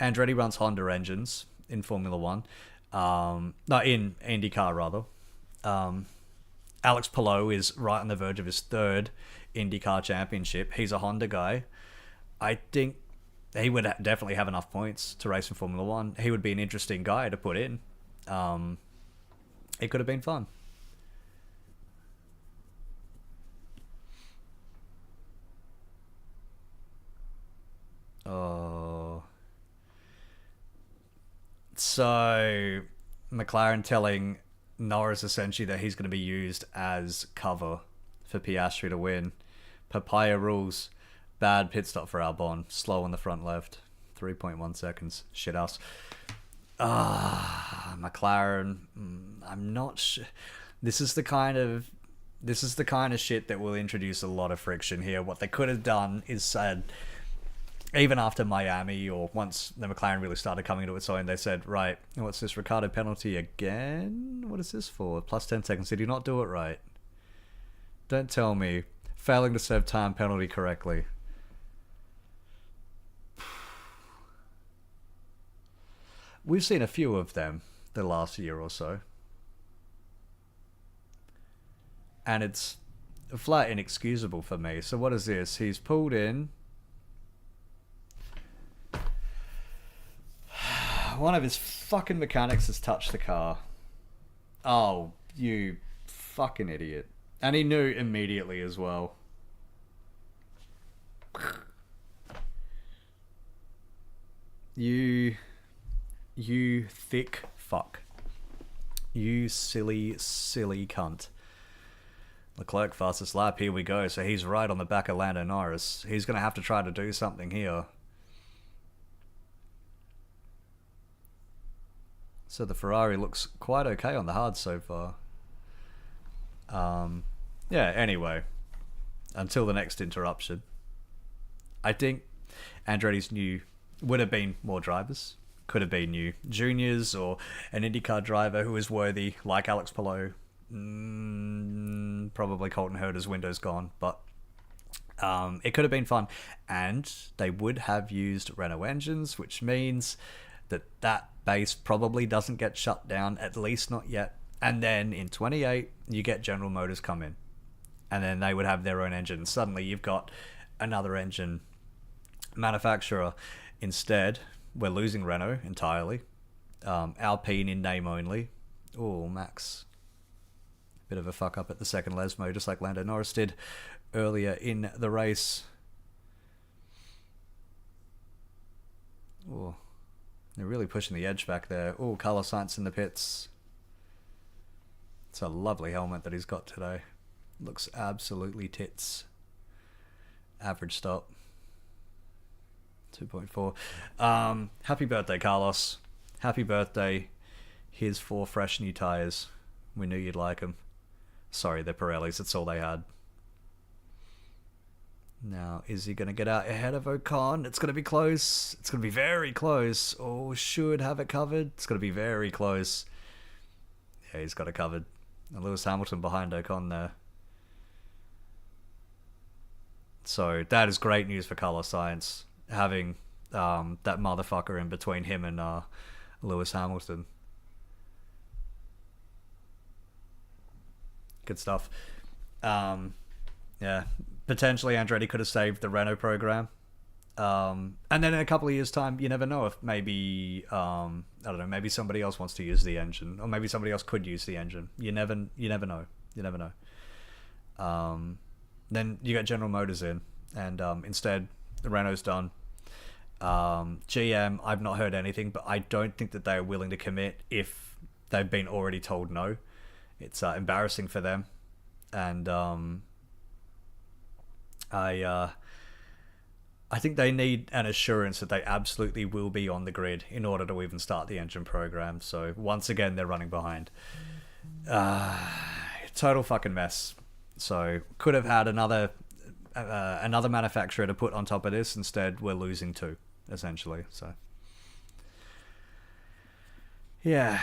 Andretti runs Honda engines in Formula One. No, in IndyCar, rather. Alex Palou is right on the verge of his third IndyCar championship. He's a Honda guy. I think he would definitely have enough points to race in Formula One. He would be an interesting guy to put in. It could have been fun. Oh. So, McLaren telling Norris essentially that he's going to be used as cover for Piastri to win. Papaya rules. Bad pit stop for Albon. Slow on the front left. 3.1 seconds. Shit house. McLaren. I'm not sure. This is the kind of shit that will introduce a lot of friction here. What they could have done is said, even after Miami, or once the McLaren really started coming to its own, they said, right, what's this Ricciardo penalty again? What is this for? Plus 10 seconds. Did you not do it right? Don't tell me. Failing to serve time penalty correctly. We've seen a few of them the last year or so. And it's flat inexcusable for me. So what is this? He's pulled in. One of his fucking mechanics has touched the car. Oh, you fucking idiot. And he knew immediately as well. You thick fuck. You silly, silly cunt. Leclerc fastest lap, here we go. So he's right on the back of Lando Norris. He's going to have to try to do something here. So the Ferrari looks quite okay on the hard so far. Yeah, anyway. Until the next interruption. I think Andretti's new would have been more drivers. Could have been new juniors or an IndyCar driver who is worthy, like Alex Palou. Probably Colton Herta's window's gone, but it could have been fun. And they would have used Renault engines, which means that base probably doesn't get shut down, at least not yet. And then in 28, you get General Motors come in. And then they would have their own engine. Suddenly you've got another engine manufacturer. Instead, we're losing Renault entirely. Alpine in name only. Oh, Max. Bit of a fuck up at the second Lesmo, just like Lando Norris did earlier in the race. Oh, they're really pushing the edge back there. Oh, Carlos Sainz in the pits. It's a lovely helmet that he's got today. Looks absolutely tits. Average stop. 2.4. Happy birthday, Carlos. Happy birthday. Here's 4 fresh new tyres. We knew you'd like them. Sorry, they're Pirellis. That's all they had. Now, is he going to get out ahead of Ocon? It's going to be close. It's going to be very close. Oh, should have it covered. It's going to be very close. Yeah, he's got it covered. And Lewis Hamilton behind Ocon there. So that is great news for Carlos Sainz, having that motherfucker in between him and Lewis Hamilton. Good stuff. Yeah, potentially Andretti could have saved the Renault program. And then in a couple of years' time, you never know if maybe I don't know, maybe somebody else wants to use the engine, or maybe somebody else could use the engine. You never know. You never know. Then you got General Motors in, and instead the Renault's done. GM, I've not heard anything, but I don't think that they are willing to commit if they've been already told no. It's embarrassing for them, and I think they need an assurance that they absolutely will be on the grid in order to even start the engine program. So once again, they're running behind. Total fucking mess. So could have had another manufacturer to put on top of this. Instead, we're losing 2, essentially. So yeah,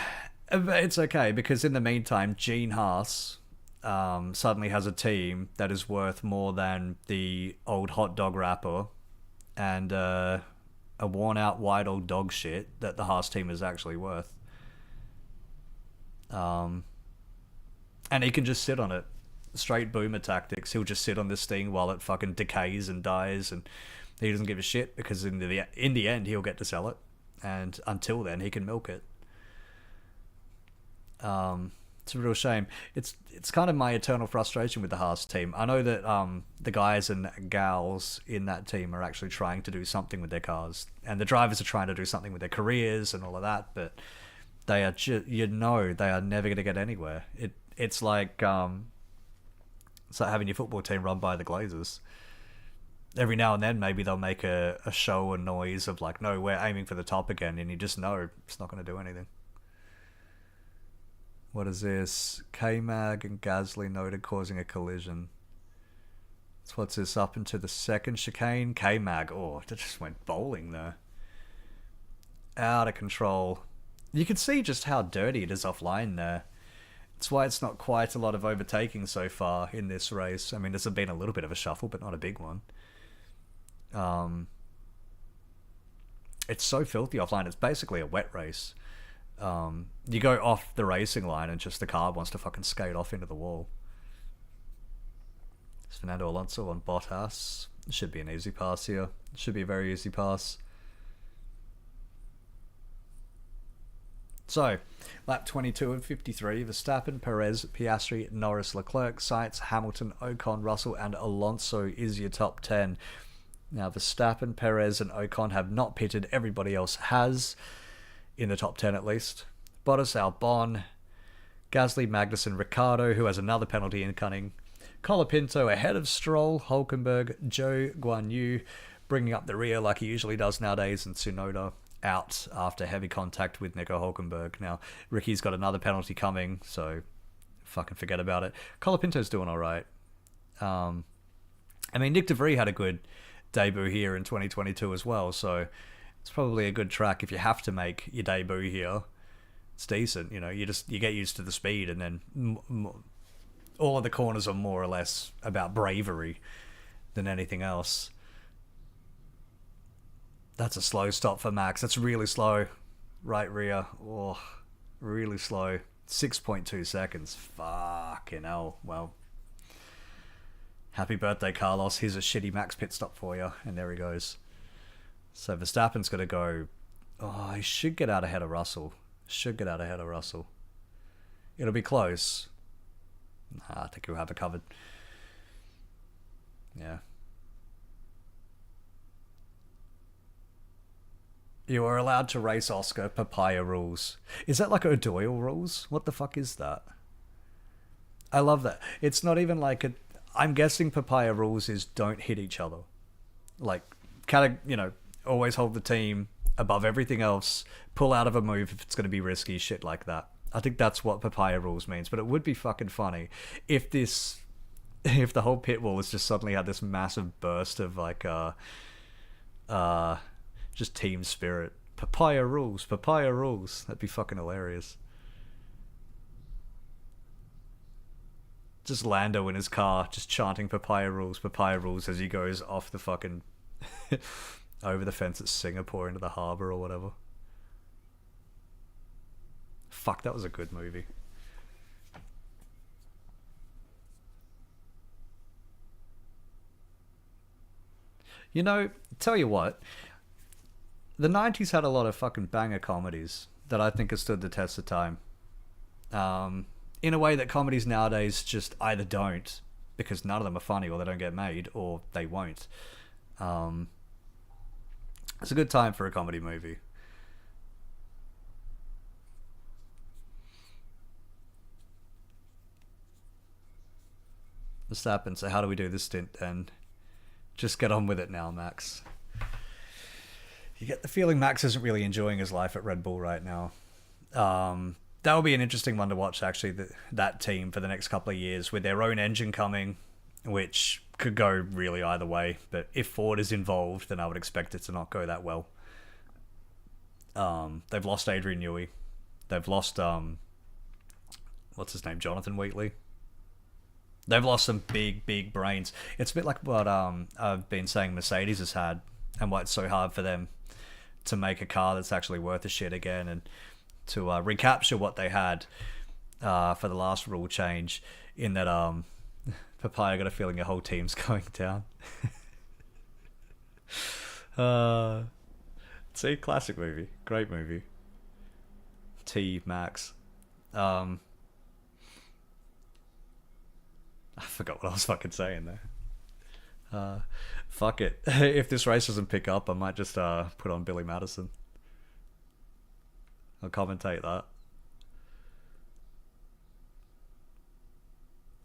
but it's okay, because in the meantime, Gene Haas suddenly has a team that is worth more than the old hot dog wrapper and a worn out white old dog shit that the Haas team is actually worth. And he can just sit on it. Straight boomer tactics. He'll just sit on this thing while it fucking decays and dies, and he doesn't give a shit, because in the end he'll get to sell it, and until then he can milk it. It's a real shame. It's kind of my eternal frustration with the Haas team. I know that the guys and gals in that team are actually trying to do something with their cars, and the drivers are trying to do something with their careers and all of that, but they are they are never going to get anywhere. It's like having your football team run by the Glazers. Every now and then, maybe they'll make a show and noise of like, no, we're aiming for the top again, and you just know it's not going to do anything. What is this? K-Mag and Gasly noted causing a collision. So what's this, up into the second chicane? K-Mag, oh, that just went bowling there. Out of control. You can see just how dirty it is offline there. That's why it's not quite a lot of overtaking so far in this race. I mean, there's been a little bit of a shuffle, but not a big one. It's so filthy offline. It's basically a wet race. You go off the racing line and just the car wants to fucking skate off into the wall. It's Fernando Alonso on Bottas. It should be an easy pass here. It should be a very easy pass. So, lap 22 and 53, Verstappen, Perez, Piastri, Norris, Leclerc, Sainz, Hamilton, Ocon, Russell, and Alonso is your top 10. Now, Verstappen, Perez, and Ocon have not pitted. Everybody else has, in the top 10 at least. Bottas, Albon, Gasly, Magnussen, Ricciardo, who has another penalty incoming. Colapinto ahead of Stroll, Hulkenberg, Joe Guan Yu, bringing up the rear like he usually does nowadays, and Tsunoda out after heavy contact with Nico Hulkenberg. Now, Ricky's got another penalty coming, so fucking forget about it. Colapinto's doing all right. I mean, Nick DeVries had a good debut here in 2022 as well, so it's probably a good track if you have to make your debut here. It's decent, you know. You get used to the speed, and then all of the corners are more or less about bravery than anything else. That's a slow stop for Max. That's really slow. Right rear. Oh, really slow. 6.2 seconds. Fucking hell. Well, happy birthday, Carlos. Here's a shitty Max pit stop for you. And there he goes. So Verstappen's going to go... Oh, he should get out ahead of Russell. It'll be close. Nah, I think he'll have it covered. Yeah. You are allowed to race Oscar papaya rules. Is that like O'Doyle rules? What the fuck is that? I love that. It's not even like a... I'm guessing papaya rules is don't hit each other. Like, kind of, always hold the team above everything else, pull out of a move if it's going to be risky, shit like that. I think that's what papaya rules means, but it would be fucking funny if if the whole pit wall has just suddenly had this massive burst of like uh just team spirit. Papaya rules, papaya rules. That'd be fucking hilarious. Just Lando in his car, just chanting papaya rules as he goes off the fucking over the fence at Singapore into the harbour or whatever. Fuck, that was a good movie. Tell you what, the 90s had a lot of fucking banger comedies that I think have stood the test of time. In a way that comedies nowadays just either don't, because none of them are funny, or they don't get made, or they won't. Um, it's a good time for a comedy movie. This happened, so how do we do this stint then? Just get on with it now, Max. You get the feeling Max isn't really enjoying his life at Red Bull right now. That will be an interesting one to watch, actually, that team for the next couple of years with their own engine coming, which could go really either way. But if Ford is involved, then I would expect it to not go that well. They've lost Adrian Newey. They've lost, what's his name, Jonathan Wheatley. They've lost some big, big brains. It's a bit like what I've been saying Mercedes has had, and why it's so hard for them to make a car that's actually worth a shit again, and to recapture what they had for the last rule change, in that Papaya got a feeling your whole team's going down. See, classic movie. Great movie. T Max. I forgot what I was fucking saying there. Fuck it. If this race doesn't pick up, I might just put on Billy Madison. I'll commentate that.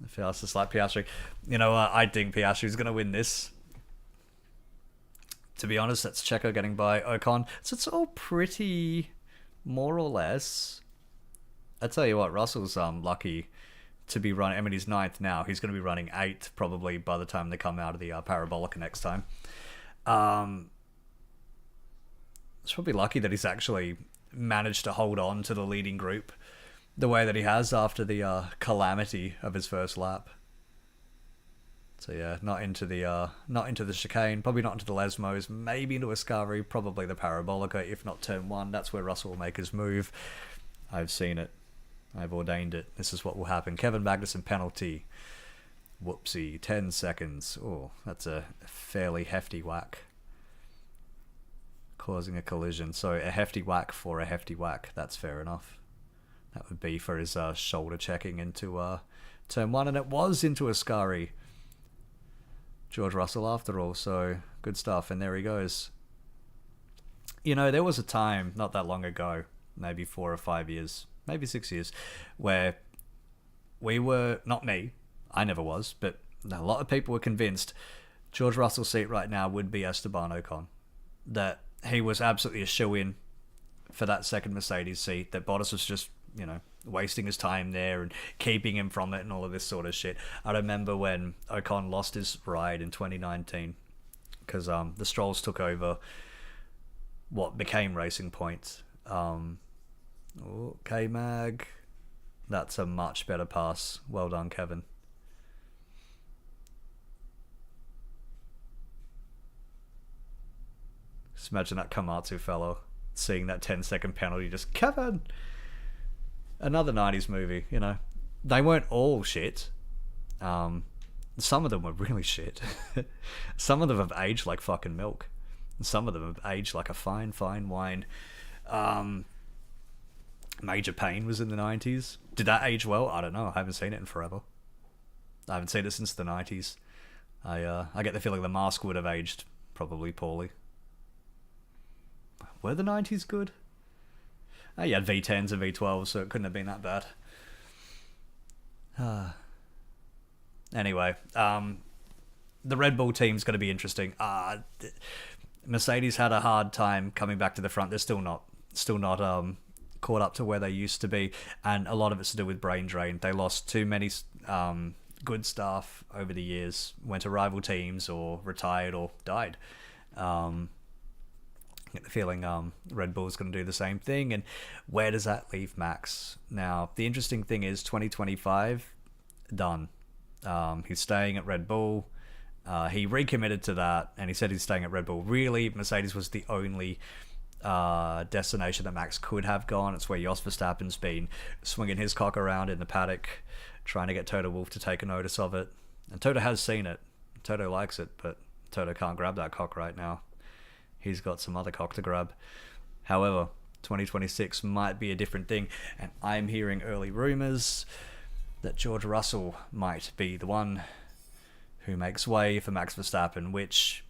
If I was just like Piastri. I think Piastri's going to win this. To be honest, that's Checo getting by Ocon. So it's all pretty, more or less. I tell you what, Russell's lucky to be running. I mean, he's ninth now. He's going to be running 8th probably by the time they come out of the Parabolica next time. It's probably lucky that he's actually managed to hold on to the leading group the way that he has after the calamity of his first lap. So yeah, not into the chicane, probably not into the Lesmos, maybe into Ascari, probably the Parabolica, if not turn 1. That's where Russell will make his move. I've seen it. I've ordained it. This is what will happen. Kevin Magnussen penalty. Whoopsie. 10 seconds. Oh, that's a fairly hefty whack. Causing a collision. So a hefty whack for a hefty whack. That's fair enough. That would be for his shoulder checking into turn 1. And it was into Ascari. George Russell after all. So good stuff. And there he goes. There was a time not that long ago, maybe 4 or 5 years, maybe 6 years, where we were, not me, I never was, but a lot of people were convinced George Russell's seat right now would be Esteban Ocon. That he was absolutely a shoe-in for that second Mercedes seat, that Bottas was just, wasting his time there and keeping him from it and all of this sort of shit. I remember when Ocon lost his ride in 2019, because the Strolls took over what became Racing Point. K-Mag. That's a much better pass. Well done, Kevin. Just imagine that Komatsu fellow seeing that 10-second penalty, just, Kevin! Another 90s movie, They weren't all shit. Some of them were really shit. Some of them have aged like fucking milk. Some of them have aged like a fine, fine wine. Major Pain was in the 90s. Did that age well? I don't know. I haven't seen it in forever. I haven't seen it since the 90s. I get the feeling The Mask would have aged probably poorly. Were the 90s good? Oh, you had V10s and V12s, so it couldn't have been that bad. Anyway, the Red Bull team's going to be interesting. Mercedes had a hard time coming back to the front. They're still not caught up to where they used to be, and a lot of it's to do with brain drain. They lost too many good staff over the years, went to rival teams or retired or died. I get the feeling Red Bull's going to do the same thing, and where does that leave Max? Now, the interesting thing is 2025, done. He's staying at Red Bull. He recommitted to that, and he said he's staying at Red Bull. Really, Mercedes was the only destination that Max could have gone. It's where Jos Verstappen's been swinging his cock around in the paddock, trying to get Toto Wolff to take a notice of it. And Toto has seen it. Toto likes it, but Toto can't grab that cock right now. He's got some other cock to grab. However, 2026 might be a different thing, and I'm hearing early rumours that George Russell might be the one who makes way for Max Verstappen, which...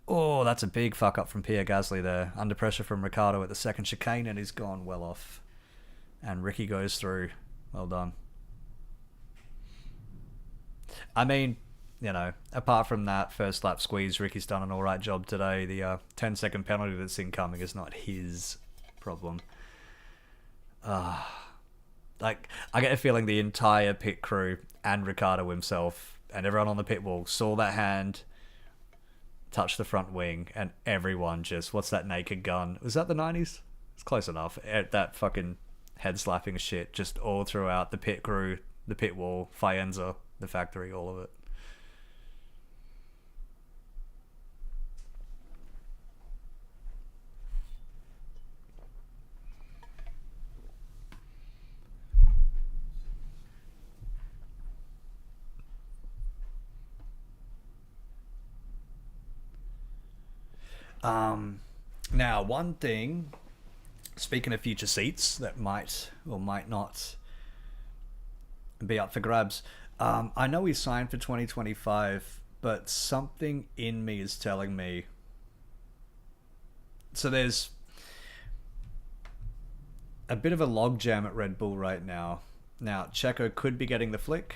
Oh, that's a big fuck up from Pierre Gasly there. Under pressure from Ricciardo at the second chicane, and he's gone well off. And Ricky goes through. Well done. I mean, you know, apart from that first lap squeeze, Ricky's done an alright job today. The 10-second penalty that's incoming is not his problem. Like, I get a feeling the entire pit crew and Ricciardo himself and everyone on the pit wall saw that hand touch the front wing, and everyone just, what's that naked gun? Was that the 90s? It's close enough. That fucking head slapping shit just all throughout the pit crew, the pit wall, Faenza, the factory, all of it. Now, one thing, speaking of future seats that might or might not be up for grabs, I know he's signed for 2025, but something in me is telling me... So there's a bit of a logjam at Red Bull right now. Now, Checo could be getting the flick.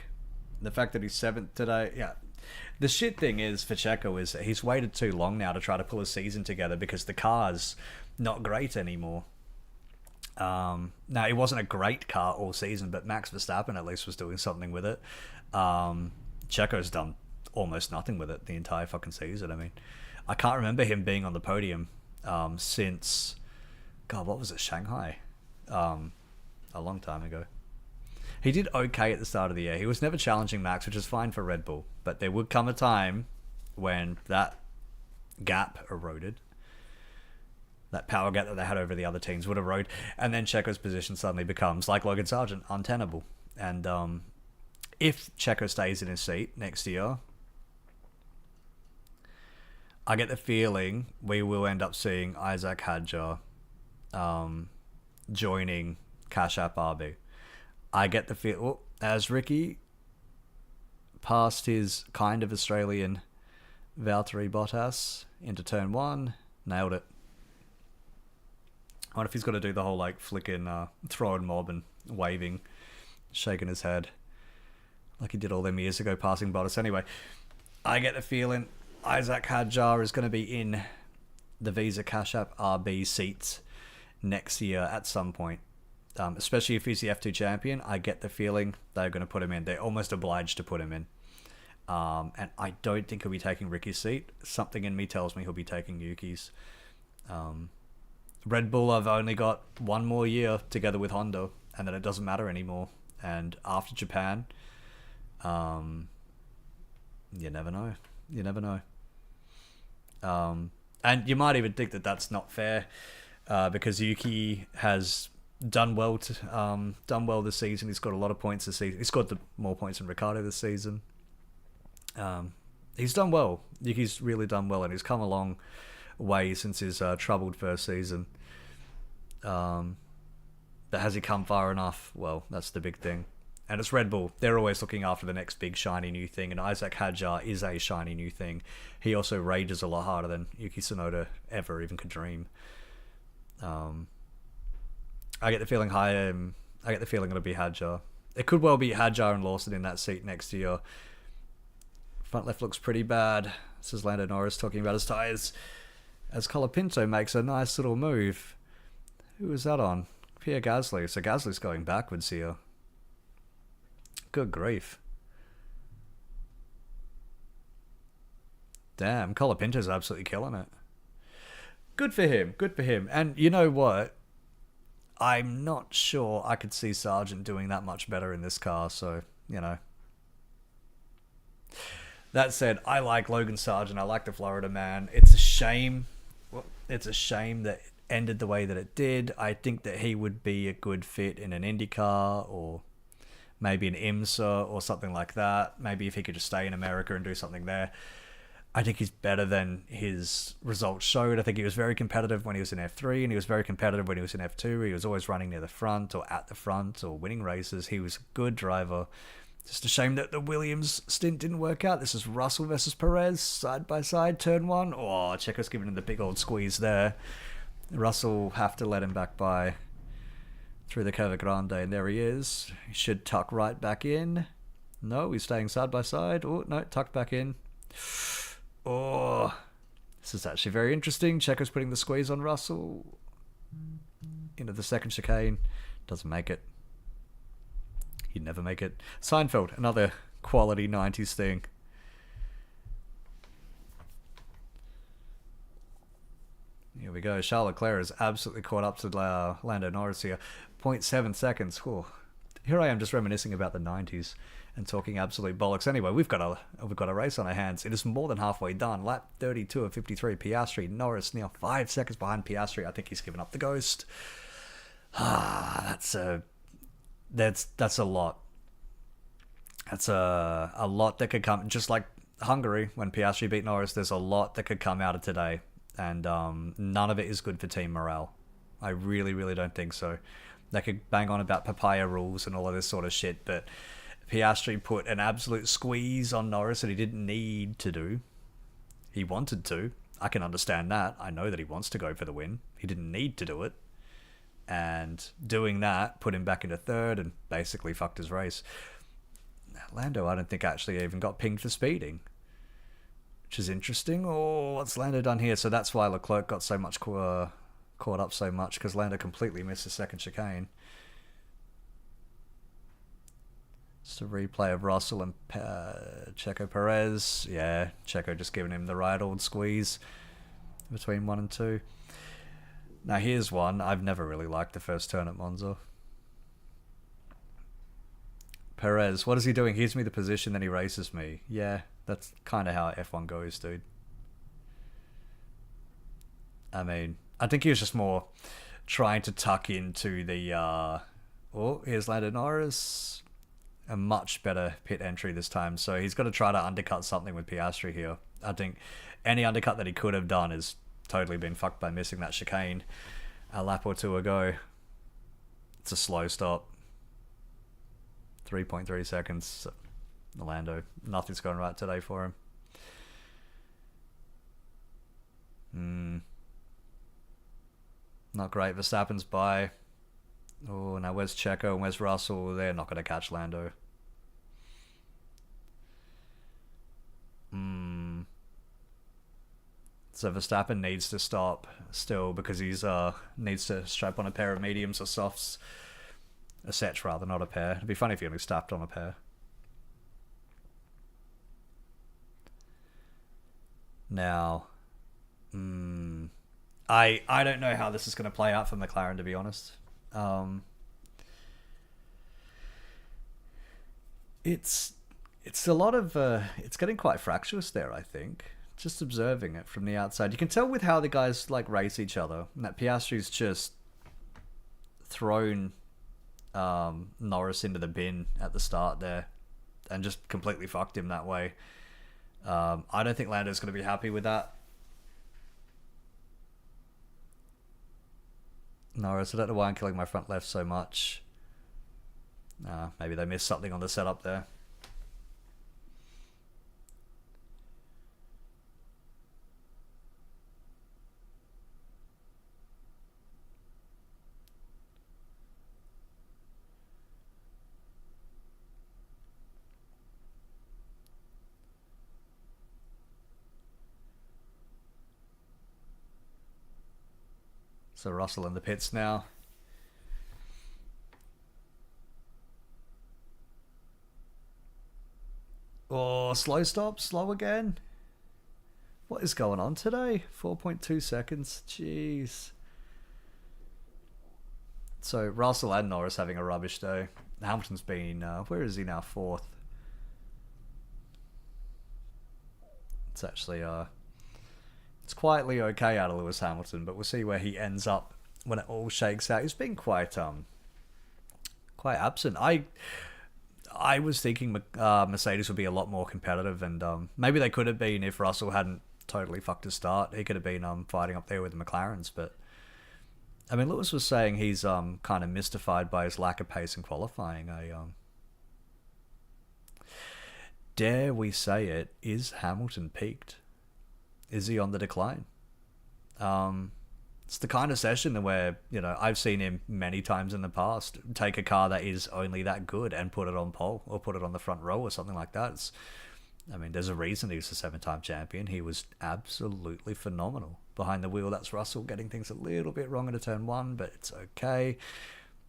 The fact that he's 7th today, yeah. The shit thing is for Checo is that he's waited too long now to try to pull a season together because the car's not great anymore. Now, it wasn't a great car all season, but Max Verstappen at least was doing something with it. Checo's done almost nothing with it the entire fucking season. I mean, I can't remember him being on the podium since... God, what was it? Shanghai? A long time ago. He did okay at the start of the year. He was never challenging Max, which is fine for Red Bull. But there would come a time when that gap eroded. That power gap that they had over the other teams would erode. And then Checo's position suddenly becomes, like Logan Sargent, untenable. And if Checo stays in his seat next year, I get the feeling we will end up seeing Isaac Hadjar joining Cash App RB. I get the feel... Well, as Ricky passed his kind of Australian Valtteri Bottas into turn 1, nailed it. I wonder if he's got to do the whole, like, flicking, throwing mob and waving, shaking his head, like he did all them years ago passing Bottas. Anyway, I get the feeling Isaac Hadjar is going to be in the Visa Cash App RB seats next year at some point. Especially if he's the F2 champion, I get the feeling they're going to put him in. They're almost obliged to put him in. And I don't think he'll be taking Ricky's seat. Something in me tells me he'll be taking Yuki's. Red Bull have only got one more year together with Honda, and then it doesn't matter anymore. And after Japan, you never know. You never know. And you might even think that that's not fair, because Yuki has... done well this season. He's got a lot of points this season. He's got more points than Ricciardo this season. He's done well. Yuki's really done well, and he's come a long way since his troubled first season. But has he come far enough? Well, that's the big thing. And it's Red Bull. They're always looking after the next big shiny new thing, and Isaac Hadjar is a shiny new thing. He also rages a lot harder than Yuki Tsunoda ever even could dream. I get the feeling it'll be Hadjar. It could well be Hadjar and Lawson in that seat next year. Front left looks pretty bad. This is Lando Norris talking about his tyres. As Colapinto makes a nice little move. Who is that on? Pierre Gasly. So Gasly's going backwards here. Good grief. Damn, Colapinto's absolutely killing it. Good for him. Good for him. And you know what? I'm not sure I could see Sargent doing that much better in this car, so, you know. That said, I like Logan Sargent. I like the Florida man. It's a shame. Well, it's a shame that it ended the way that it did. I think that he would be a good fit in an IndyCar or maybe an IMSA or something like that. Maybe if he could just stay in America and do something there. I think he's better than his results showed. I think he was very competitive when he was in F3, and he was very competitive when he was in F2. He was always running near the front or at the front or winning races. He was a good driver. Just a shame that the Williams stint didn't work out. This is Russell versus Perez, side by side, turn one. Oh, Checo's giving him the big old squeeze there. Russell have to let him back by through the Curva Grande, and there he is. He should tuck right back in. No, he's staying side by side. Oh, no, tucked back in. Oh, this is actually very interesting. Checo's putting the squeeze on Russell into the second chicane. Doesn't make it. He'd never make it. Seinfeld, another quality 90s thing. Here we go. Charles Leclerc is absolutely caught up to Lando Norris here. 0.7 seconds. Whew. Here I am just reminiscing about the 90s and talking absolute bollocks. Anyway, we've got a race on our hands. It is more than halfway done. Lap 32 of 53. Piastri, Norris now 5 seconds behind Piastri. I think he's given up the ghost. That's a lot. That's a lot that could come. Just like Hungary when Piastri beat Norris, there's a lot that could come out of today, and none of it is good for team morale. I really, really don't think so. They could bang on about papaya rules and all of this sort of shit, but Piastri put an absolute squeeze on Norris that he didn't need to do. He wanted to. I can understand that. I know that he wants to go for the win. He didn't need to do it. And doing that put him back into third and basically fucked his race. Lando, I don't think actually even got pinged for speeding, which is interesting. Oh, what's Lando done here? So that's why Leclerc got so much caught up so much, because Lando completely missed the second chicane. Just a replay of Russell and Checo Perez. Yeah, Checo just giving him the right old squeeze between 1 and 2. Now here's one. I've never really liked the first turn at Monza. Perez, what is he doing? He gives me the position, then he races me. Yeah, that's kind of how F1 goes, dude. I mean, I think he was just more trying to tuck into the... Oh, here's Lando Norris. A much better pit entry this time. So he's got to try to undercut something with Piastri here. I think any undercut that he could have done has totally been fucked by missing that chicane a lap or two ago. It's a slow stop. 3.3 seconds. Lando, nothing's going right today for him. Not great. Verstappen's by. Oh, now where's Checo and where's Russell? They're not going to catch Lando. So Verstappen needs to stop still because he's needs to strap on a pair of mediums or softs. A set rather, not a pair. It'd be funny if he only strapped on a pair. Now, I don't know how this is going to play out for McLaren, to be honest. It's a lot of it's getting quite fractious there, I think. Just observing it from the outside, you can tell with how the guys like race each other, and that Piastri's just thrown Norris into the bin at the start there and just completely fucked him that way. I don't think Lando's going to be happy with that. Norris, I don't know why I'm killing my front left so much. Maybe they missed something on the setup there. So Russell in the pits now. Oh, slow stop, slow again. What is going on today? 4.2 seconds. Jeez. So Russell and Norris having a rubbish day. Hamilton's been, where is he now? Fourth. It's actually, it's quietly okay out of Lewis Hamilton, but we'll see where he ends up when it all shakes out. He's been quite absent. I was thinking Mercedes would be a lot more competitive, and maybe they could have been if Russell hadn't totally fucked his start. He could have been fighting up there with the McLarens, but I mean, Lewis was saying he's kind of mystified by his lack of pace in qualifying. Dare we say it, is Hamilton peaked? Is he on the decline? It's the kind of session where, you know, I've seen him many times in the past take a car that is only that good and put it on pole or put it on the front row or something like that. I mean, there's a reason he was a 7-time champion. He was absolutely phenomenal. Behind the wheel, that's Russell getting things a little bit wrong into turn 1, but it's okay.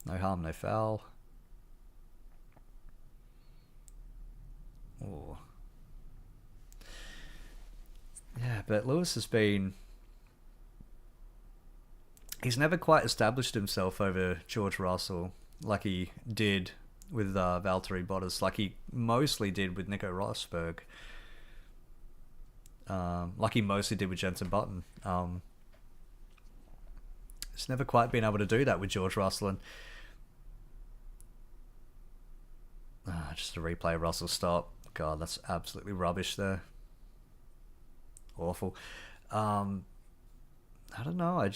No harm, no foul. Oh. Yeah, but Lewis has been... He's never quite established himself over George Russell like he did with Valtteri Bottas, like he mostly did with Nico Rosberg, like he mostly did with Jenson Button. He's never quite been able to do that with George Russell. And just a replay of Russell's stop. God, that's absolutely rubbish there. Awful. I don't know.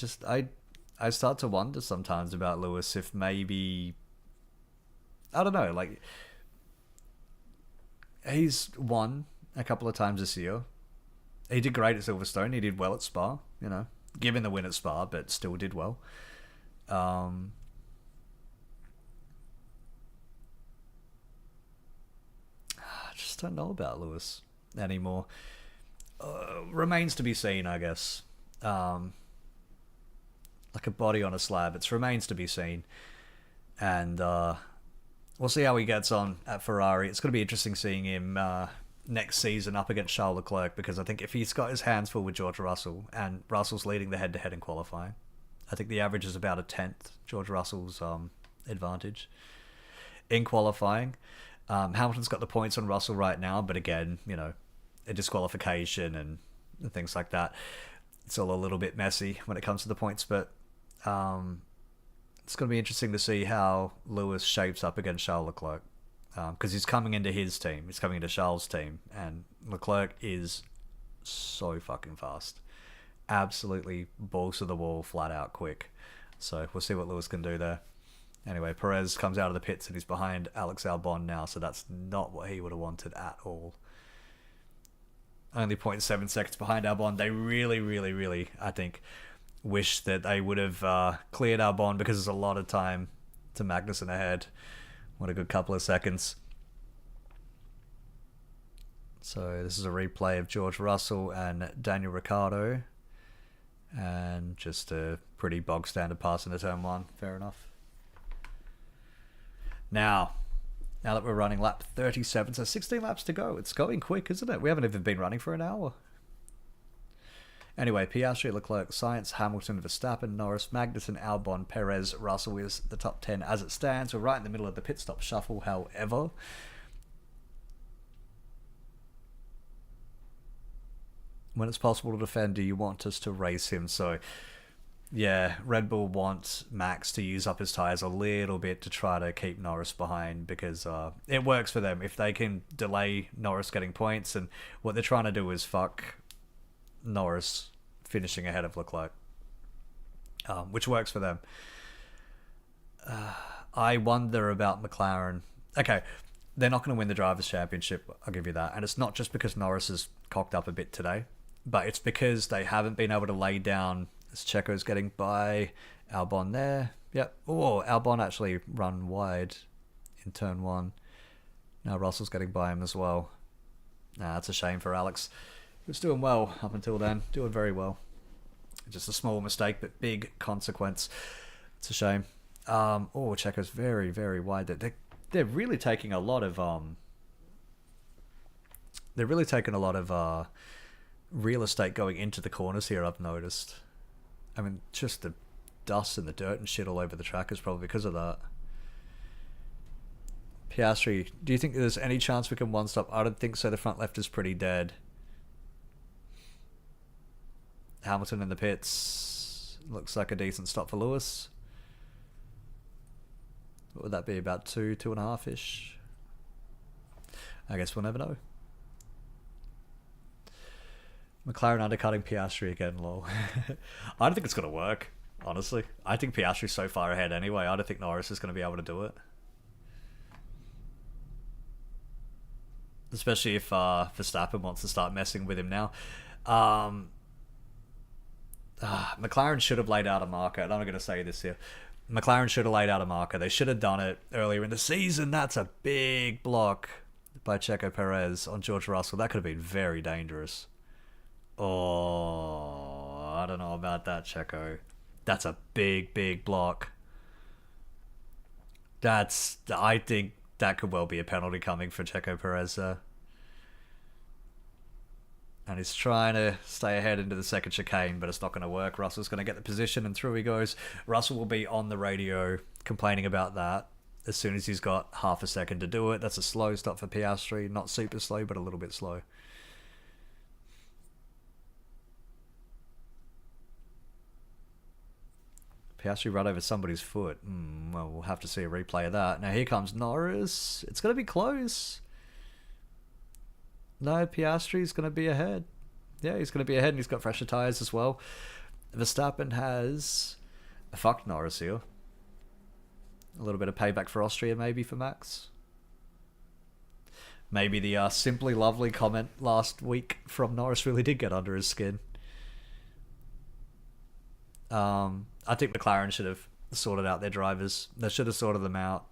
I start to wonder sometimes about Lewis if maybe... I don't know, like... He's won a couple of times this year. He did great at Silverstone. He did well at Spa, you know. Given the win at Spa, but still did well. I just don't know about Lewis anymore. Remains to be seen, I guess. Like a body on a slab. It remains to be seen. And we'll see how he gets on at Ferrari. It's going to be interesting seeing him next season up against Charles Leclerc, because I think if he's got his hands full with George Russell, and Russell's leading the head-to-head in qualifying, I think the average is about a tenth George Russell's advantage in qualifying. Hamilton's got the points on Russell right now, but again, you know, a disqualification and things like that. It's all a little bit messy when it comes to the points, but it's going to be interesting to see how Lewis shapes up against Charles Leclerc, because he's coming into his team. He's coming into Charles' team, and Leclerc is so fucking fast. Absolutely balls to the wall, flat out quick. So we'll see what Lewis can do there. Anyway, Perez comes out of the pits and he's behind Alex Albon now, so that's not what he would have wanted at all. Only 0.7 seconds behind Albon. They really, I think, wish that they would have cleared Albon, because there's a lot of time to Magnussen ahead. What a good couple of seconds. So this is a replay of George Russell and Daniel Ricciardo. And just a pretty bog standard pass into turn 1. Fair enough. Now that we're running lap 37, so 16 laps to go. It's going quick, isn't it? We haven't even been running for an hour. Anyway, Piastri, Leclerc, Sainz, Hamilton, Verstappen, Norris, Magnussen, Albon, Perez, Russell is the top 10 as it stands. We're right in the middle of the pit stop shuffle, however. When it's possible to defend, do you want us to race him? So, yeah, Red Bull wants Max to use up his tyres a little bit to try to keep Norris behind, because it works for them. If they can delay Norris getting points, and what they're trying to do is fuck Norris finishing ahead of Leclerc, which works for them. I wonder about McLaren. Okay, they're not going to win the Drivers' Championship, I'll give you that. And it's not just because Norris has cocked up a bit today, but it's because they haven't been able to lay down... As Checo's getting by Albon there. Yep. Oh, Albon actually run wide in turn 1. Now Russell's getting by him as well. That's a shame for Alex. He was doing well up until then. Doing very well. Just a small mistake, but big consequence. It's a shame. Checo's very, very wide. They're really taking a lot of they're really taking a lot of real estate going into the corners here. I've noticed. I mean, just the dust and the dirt and shit all over the track is probably because of that. Piastri, do you think there's any chance we can one stop? I don't think so. The front left is pretty dead. Hamilton in the pits. Looks like a decent stop for Lewis. What would that be? About 2.5-ish? I guess we'll never know. McLaren undercutting Piastri again, lol. I don't think it's going to work, honestly. I think Piastri's so far ahead anyway. I don't think Norris is going to be able to do it. Especially if Verstappen wants to start messing with him now. McLaren should have laid out a marker, and I'm not going to say this here. McLaren should have laid out a marker. They should have done it earlier in the season. That's a big block by Checo Perez on George Russell. That could have been very dangerous. Oh, I don't know about that, Checo. That's a big, big block. I think that could well be a penalty coming for Checo Perez there. And he's trying to stay ahead into the second chicane, but it's not going to work. Russell's going to get the position, and through he goes. Russell will be on the radio complaining about that as soon as he's got half a second to do it. That's a slow stop for Piastri. Not super slow, but a little bit slow. Piastri right over somebody's foot. Well, we'll have to see a replay of that. Now here comes Norris. It's going to be close. No, Piastri's going to be ahead. Yeah, he's going to be ahead, and he's got fresher tyres as well. Verstappen has fucked Norris here. A little bit of payback for Austria, maybe, for Max. Maybe the simply lovely comment last week from Norris really did get under his skin. I think McLaren should have sorted out their drivers. They should have sorted them out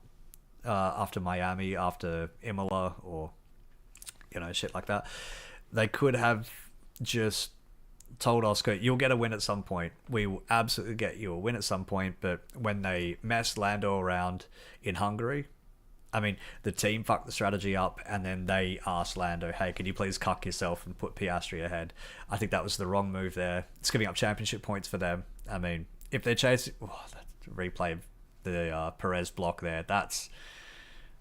after Miami, after Imola, or shit like that. They could have just told Oscar, you'll get a win at some point. We will absolutely get you a win at some point. But when they messed Lando around in Hungary, I mean, the team fucked the strategy up, and then they asked Lando, hey, can you please cuck yourself and put Piastri ahead? I think that was the wrong move there. It's giving up championship points for them. I mean, if they're chasing... that replay of the Perez block there.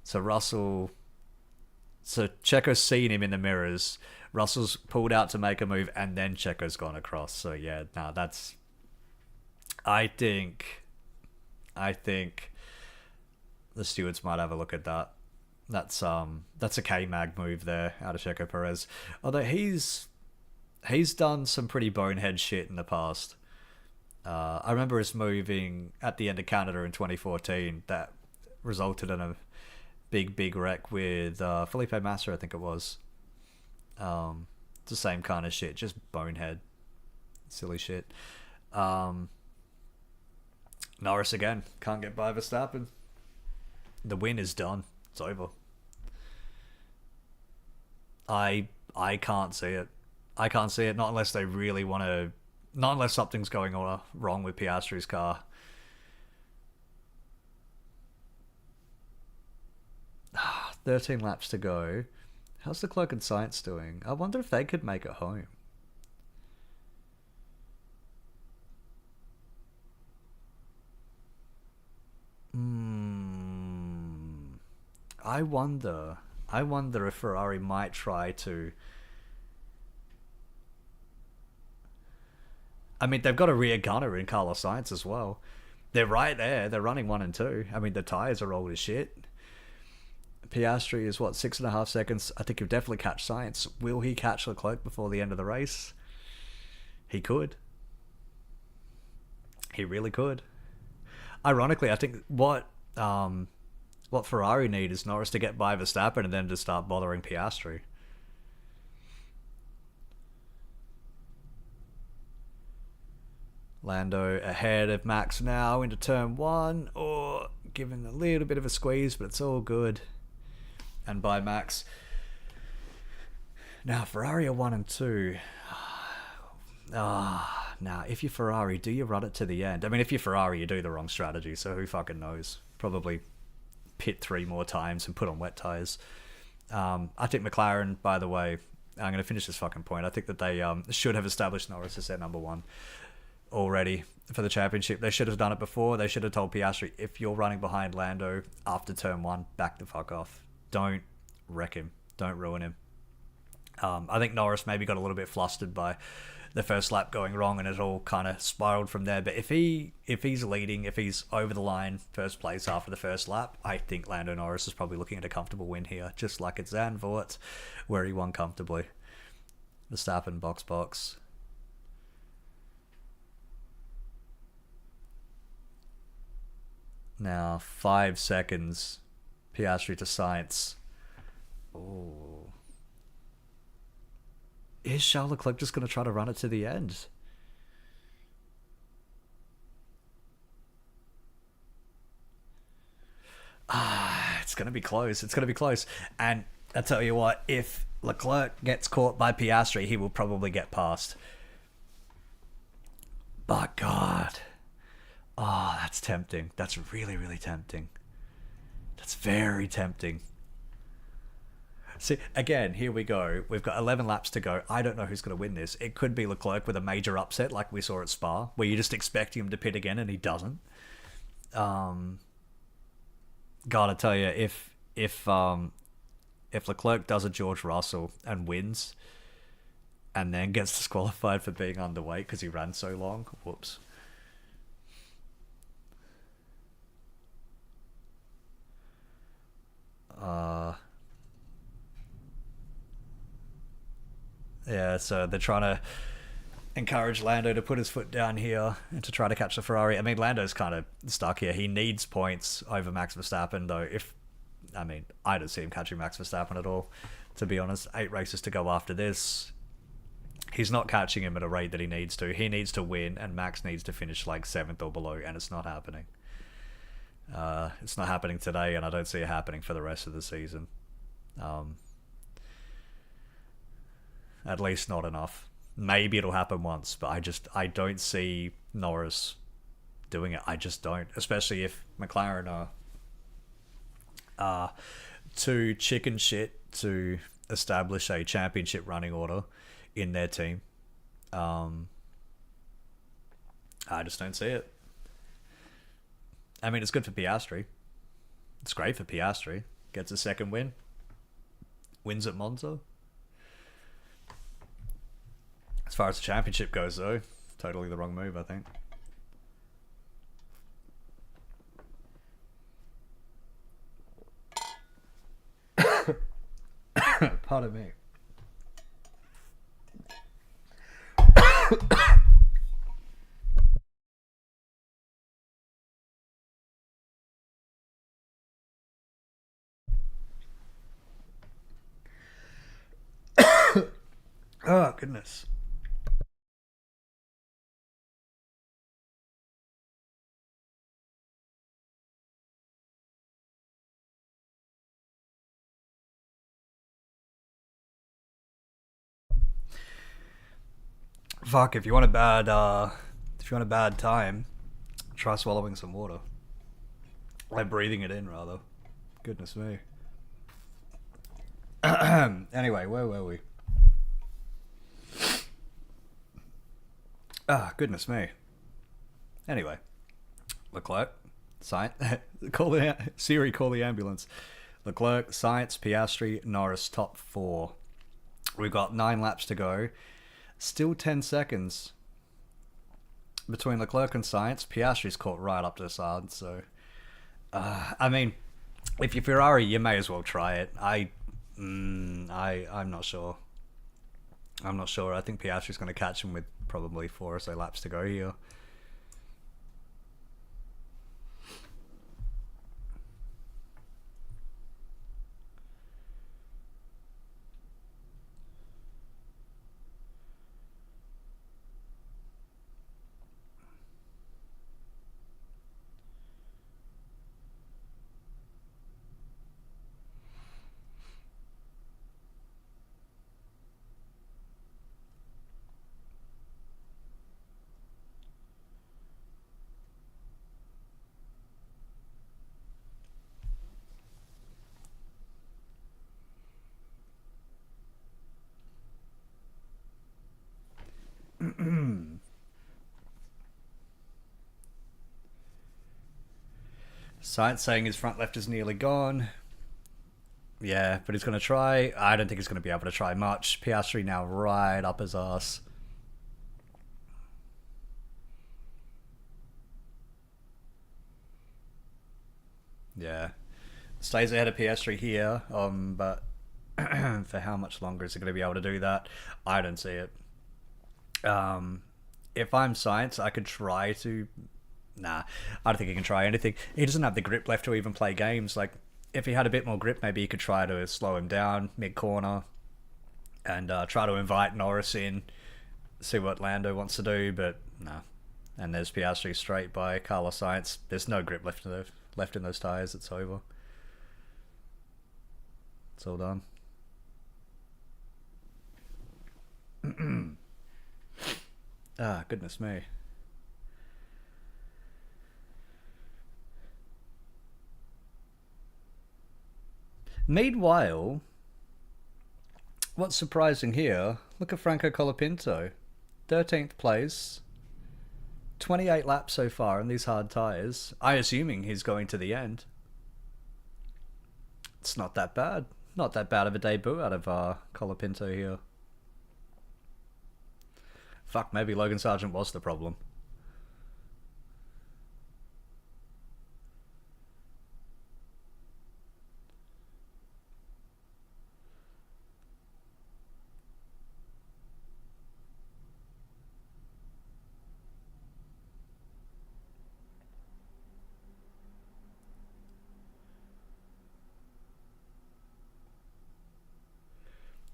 So Russell... So Checo's seen him in the mirrors. Russell's pulled out to make a move, and then Checo's gone across. So yeah, that's... I think the stewards might have a look at that. That's a K-Mag move there out of Checo Perez. Although he's done some pretty bonehead shit in the past. I remember us moving at the end of Canada in 2014 that resulted in a big wreck with Felipe Massa, I think it was. It's the same kind of shit, just bonehead, silly shit. Norris again, can't get by Verstappen. The win is done. It's over. I can't see it. I can't see it, not unless they really want to... Not unless something's going on wrong with Piastri's car. 13 laps to go. How's the Cloak and Science doing? I wonder if they could make it home. I wonder if Ferrari might try to... I mean, they've got a rear gunner in Carlos Sainz as well. They're right there. They're running 1 and 2. I mean, the tyres are old as shit. Piastri is, 6.5 seconds? I think he'll definitely catch Sainz. Will he catch Leclerc before the end of the race? He could. He really could. Ironically, I think what Ferrari need is Norris to get by Verstappen and then to start bothering Piastri. Lando ahead of Max now into turn 1, or giving a little bit of a squeeze, but it's all good. And by Max. Now Ferrari are 1 and 2. Now, if you're Ferrari, do you run it to the end? I mean, if you're Ferrari, you do the wrong strategy, so who fucking knows? Probably pit 3 more times and put on wet tyres. I think McLaren, by the way, I'm going to finish this fucking point. I think that they should have established Norris as their number one already for the championship. They should have done it before. They should have told Piastri, if you're running behind Lando after turn 1, back the fuck off. Don't wreck him. Don't ruin him. I think Norris maybe got a little bit flustered by the first lap going wrong, and it all kind of spiraled from there. But if he's leading, if he's over the line first place after the first lap, I think Lando Norris is probably looking at a comfortable win here, just like at Zandvoort, where he won comfortably. Verstappen, box. Now 5 seconds. Piastri to Sainz. Oh. Is Charles Leclerc just going to try to run it to the end? It's going to be close. It's going to be close. And I tell you what, if Leclerc gets caught by Piastri, he will probably get past. But God. Oh, that's tempting. That's really, really tempting. That's very tempting. See, again, here we go. We've got 11 laps to go. I don't know who's going to win this. It could be Leclerc with a major upset like we saw at Spa, where you just expect him to pit again and he doesn't. Gotta tell you, if Leclerc does a George Russell and wins, and then gets disqualified for being underweight because he ran so long, whoops. Yeah, so they're trying to encourage Lando to put his foot down here and to try to catch the Ferrari. I mean, Lando's kind of stuck here. He needs points over Max Verstappen, though. I don't see him catching Max Verstappen at all, to be honest. 8 races to go after this. He's not catching him at a rate that he needs to. He needs to win, and Max needs to finish like 7th or below, and it's not happening. It's not happening today, and I don't see it happening for the rest of the season. At least not enough. Maybe it'll happen once, but I don't see Norris doing it. I just don't. Especially if McLaren are too chicken shit to establish a championship running order in their team. I just don't see it. I mean, it's good for Piastri. It's great for Piastri. Gets a second win. Wins at Monza. As far as the championship goes, though, totally the wrong move, I think. Pardon me. Oh, goodness. Fuck, if you want a bad time, try swallowing some water. Like breathing it in, rather. Goodness me. Anyway, where were we? Goodness me. Anyway, Leclerc, Sainz, Siri, call the ambulance. Leclerc, Sainz, Piastri, Norris, top 4. We've got 9 laps to go. Still 10 seconds between Leclerc and Sainz. Piastri's caught right up to the side, so... I mean, if you're Ferrari, you may as well try it. I'm not sure. I'm not sure. I think Piastri's going to catch him with probably 4 or so laps to go here. Science saying his front left is nearly gone. Yeah, but he's going to try. I don't think he's going to be able to try much. Piastri now right up his ass. Yeah. Stays ahead of Piastri here, but for how much longer is he going to be able to do that? I don't see it. If I'm Science, I could try to. Nah, I don't think he can try anything. He doesn't have the grip left to even play games. Like, if he had a bit more grip, maybe he could try to slow him down mid corner and try to invite Norris in, see what Lando wants to do. But no. And there's Piastri straight by Carlos Sainz. There's no grip left in those tires. It's over. It's all done. Ah, goodness me. Meanwhile, what's surprising here, look at Franco Colapinto. 13th place, 28 laps so far in these hard tyres. I assuming he's going to the end. It's not that bad. Not that bad of a debut out of Colapinto here. Fuck, maybe Logan Sargent was the problem.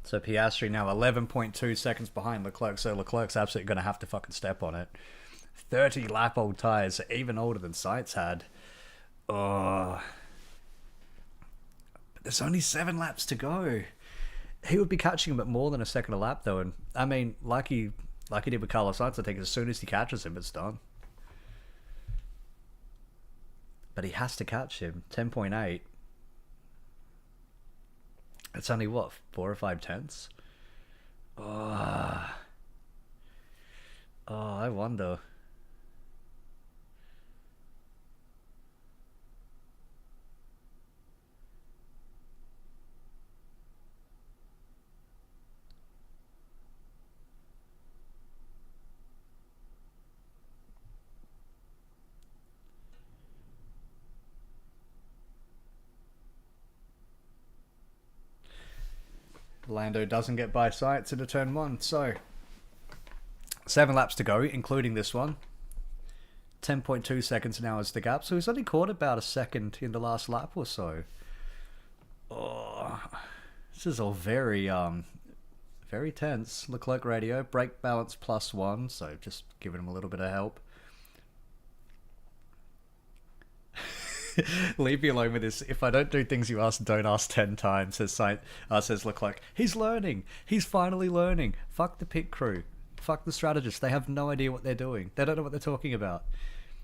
So Piastri now 11.2 seconds behind Leclerc, so Leclerc's absolutely going to have to fucking step on it. 30 lap old tyres, even older than Sainz had. Oh. But there's only 7 laps to go. He would be catching him at more than a second a lap, though. And I mean, like he did with Carlos Sainz, I think as soon as he catches him, it's done. But he has to catch him. 10.8. It's only what, 4 or 5 tenths? Oh, I wonder. Lando doesn't get by Sainz into turn 1, so 7 laps to go, including this one. 10.2 seconds now is the gap, so he's only caught about a second in the last lap or so. Oh, this is all very very tense. Leclerc radio, brake balance +1, so just giving him a little bit of help. Leave me alone with this. If I don't do things you ask, don't ask 10 times, says Leclerc. He's learning. He's finally learning. Fuck the pit crew. Fuck the strategists. They have no idea what they're doing. They don't know what they're talking about.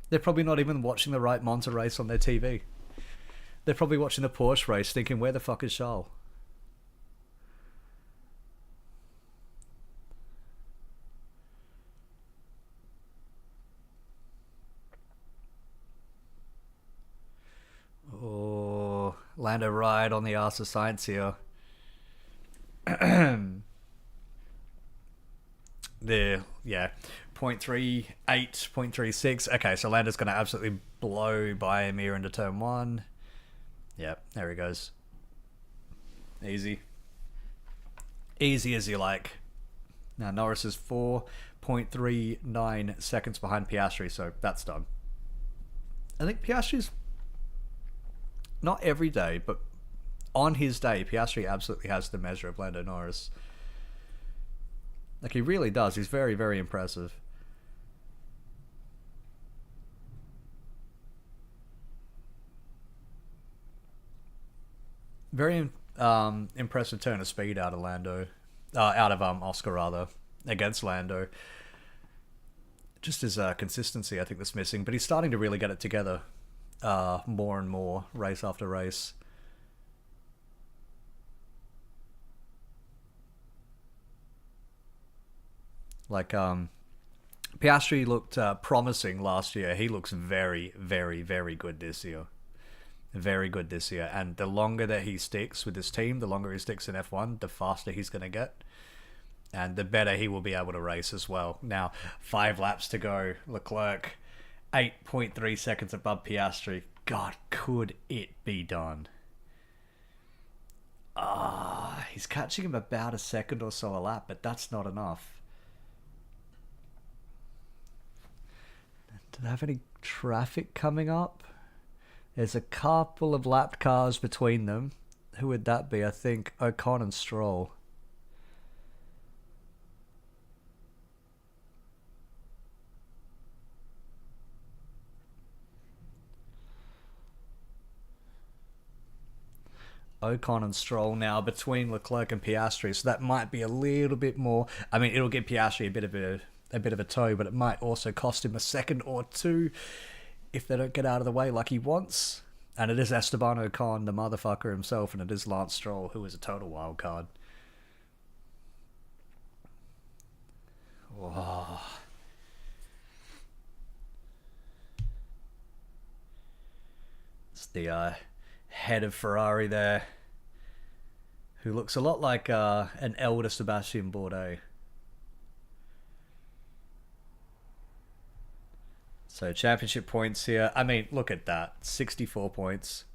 They're probably not even watching the right Monza race on their TV. They're probably watching the Porsche race thinking, where the fuck is Charles? Oh, Lando right on the arse of Sainz here. There, yeah. 0.38, 0.36. Okay, so Lando's going to absolutely blow by him here into turn 1. Yep, there he goes. Easy. Easy as you like. Now, Norris is 4.39 seconds behind Piastri, so that's done. I think Piastri's not every day, but on his day, Piastri absolutely has the measure of Lando Norris. Like, he really does. He's very, very impressive. Very impressive turn of speed out of Lando. Out of Oscar, rather, against Lando. Just his consistency, I think, that's missing. But he's starting to really get it together more and more, race after race. Like, Piastri looked promising last year. He looks very, very, very good this year. Very good this year. And the longer that he sticks with this team, the longer he sticks in F1, the faster he's going to get. And the better he will be able to race as well. Now, 5 laps to go. Leclerc, 8.3 seconds above Piastri. God, could it be done? He's catching him about a second or so a lap, but that's not enough. Do they have any traffic coming up? There's a couple of lapped cars between them. Who would that be? I think Ocon and Stroll. Ocon and Stroll now between Leclerc and Piastri, so that might be a little bit more. I mean, it'll give Piastri a bit of a tow, but it might also cost him a second or two if they don't get out of the way like he wants. And it is Esteban Ocon, the motherfucker himself, and it is Lance Stroll, who is a total wild card. Whoa. It's the head of Ferrari there, who looks a lot like an elder Sebastian Bourdais. So championship points here. I mean, look at that. 64 points.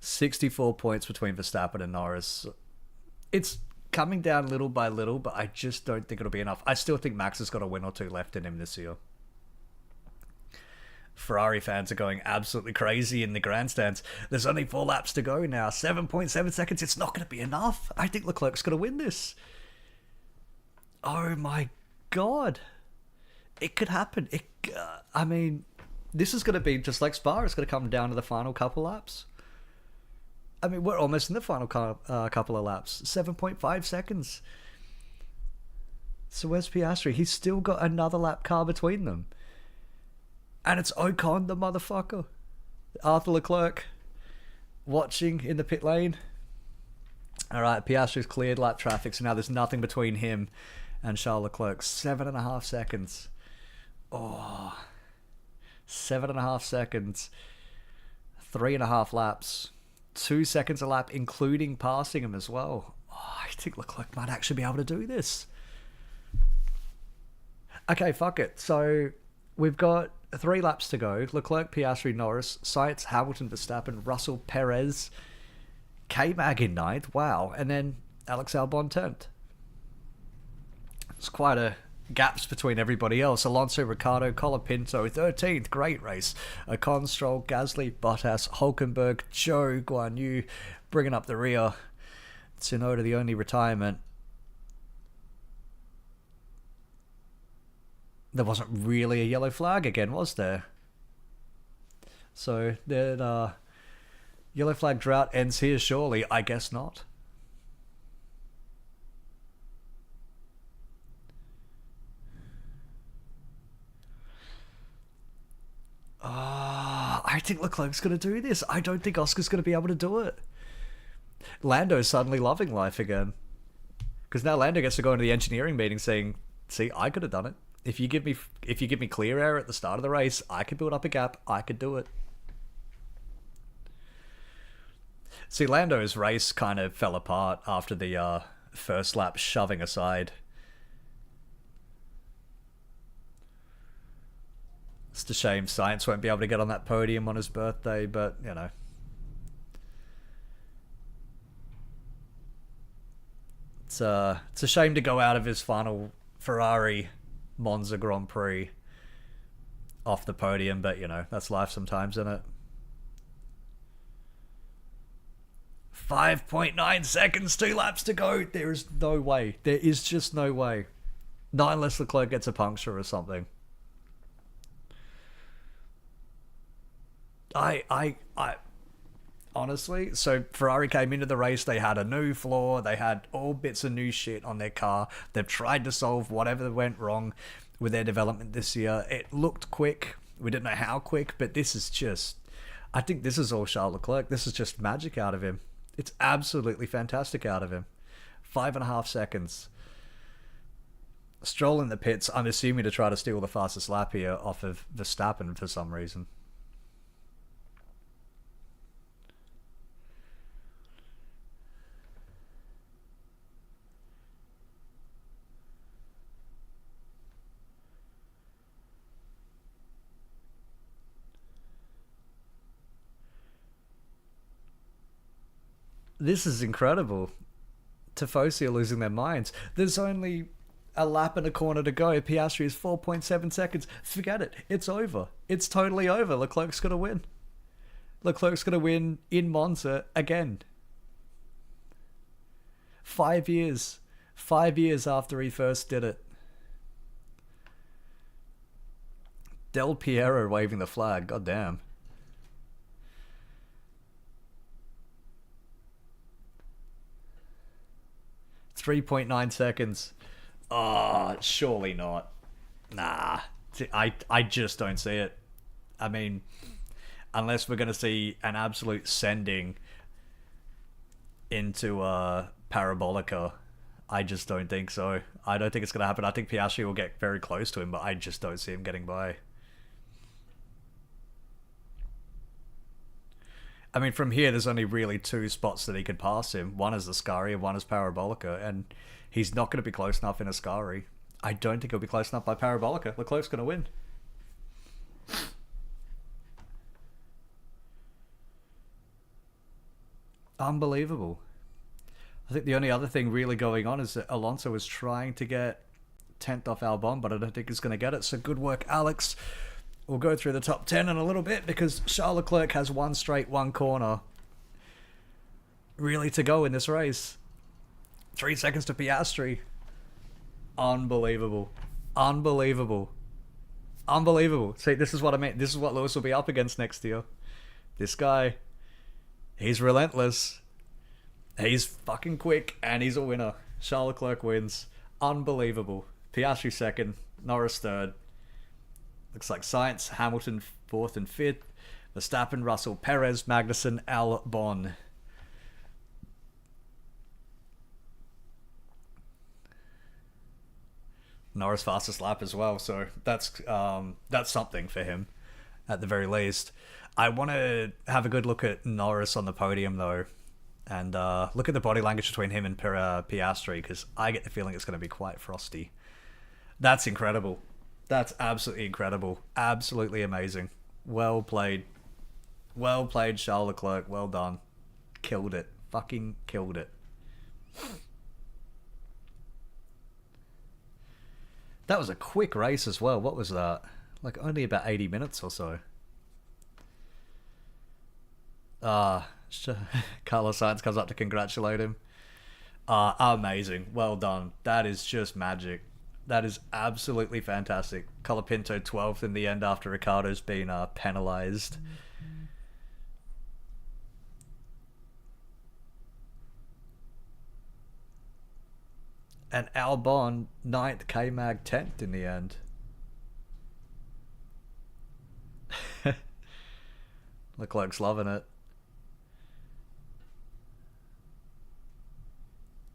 64 points between Verstappen and Norris. It's coming down little by little, but I just don't think it'll be enough. I still think Max has got a win or two left in him this year. Ferrari fans are going absolutely crazy in the grandstands. There's only 4 laps to go now. 7.7 seconds. It's not going to be enough. I think Leclerc's going to win this. Oh my God. It could happen. I mean, this is going to be just like Spa. It's going to come down to the final couple laps. I mean, we're almost in the final couple of laps. 7.5 seconds. So where's Piastri? He's still got another lap car between them. And it's Ocon, the motherfucker. Arthur Leclerc watching in the pit lane. All right, Piastri's cleared lap traffic, so now there's nothing between him and Charles Leclerc. 7.5 seconds. Oh, 7.5 seconds. 3.5 laps. 2 seconds a lap, including passing him as well. Oh, I think Leclerc might actually be able to do this. Okay, fuck it. So we've got 3 laps to go. Leclerc, Piastri, Norris, Sainz, Hamilton, Verstappen, Russell, Perez, K-Mag in 9th. Wow. And then Alex Albon 10th. It's quite a gaps between everybody else. Alonso, Ricciardo, Colapinto, 13th. Great race. Ocon, Stroll, Gasly, Bottas, Hulkenberg, Zhou, Guan Yu bringing up the rear. Tsunoda, the only retirement. There wasn't really a yellow flag again, was there? So then yellow flag drought ends here surely. I guess not. I think Leclerc's going to do this. I don't think Oscar's going to be able to do it. Lando's suddenly loving life again. Because now Lando gets to go into the engineering meeting saying, see, I could have done it. If you give me clear air at the start of the race, I could build up a gap. I could do it. See, Lando's race kind of fell apart after the first lap shoving aside. It's a shame Sainz won't be able to get on that podium on his birthday, but, you know. It's a shame to go out of his final Ferrari Monza Grand Prix off the podium, but, you know, that's life sometimes, isn't it? 5.9 seconds, 2 laps to go. There is no way. There is just no way. Not unless Leclerc gets a puncture or something. I honestly, so Ferrari came into the race, they had a new floor, they had all bits of new shit on their car. They've tried to solve whatever went wrong with their development this year. It looked quick. We didn't know how quick, but this is just, I think this is all Charles Leclerc. This is just magic out of him. It's absolutely fantastic out of him. 5.5 seconds. Stroll in the pits, I'm assuming to try to steal the fastest lap here off of Verstappen for some reason. This is incredible. Tifosi are losing their minds. There's only a lap and a corner to go. Piastri is 4.7 seconds. Forget it. It's over. It's totally over. Leclerc's going to win. Leclerc's going to win in Monza again. 5 years. 5 years after he first did it. Del Piero waving the flag. God damn. 3.9 seconds. Oh, surely not. Nah. I just don't see it. I mean, unless we're going to see an absolute sending into Parabolica, I just don't think so. I don't think it's going to happen. I think Piastri will get very close to him, but I just don't see him getting by. I mean, from here, there's only really two spots that he could pass him. One is Ascari and one is Parabolica, and he's not going to be close enough in Ascari. I don't think he'll be close enough by Parabolica. Leclerc's going to win. Unbelievable. I think the only other thing really going on is that Alonso is trying to get 10th off Albon, but I don't think he's going to get it. So good work, Alex. We'll go through the top 10 in a little bit because Charles Leclerc has one straight, one corner really to go in this race. 3 seconds to Piastri. Unbelievable. Unbelievable. Unbelievable. See, this is what I mean. This is what Lewis will be up against next year. This guy, he's relentless. He's fucking quick and he's a winner. Charles Leclerc wins. Unbelievable. Piastri second, Norris third. Looks like Sainz, Hamilton 4th and 5th. Verstappen, Russell, Perez, Magnussen, Albon. Norris fastest lap as well, so that's something for him at the very least. I want to have a good look at Norris on the podium though, and look at the body language between him and Piastri, because I get the feeling it's going to be quite frosty. That's incredible. That's absolutely incredible. Absolutely amazing. Well played. Well played, Charles Leclerc. Well done. Killed it. Fucking killed it. That was a quick race as well. What was that? Like only about 80 minutes or so. Carlos Sainz comes up to congratulate him. Amazing. Well done. That is just magic. That is absolutely fantastic. Colapinto 12th in the end after Ricciardo's been penalised. And Albon 9th, K-Mag 10th in the end. Leclerc's loving it.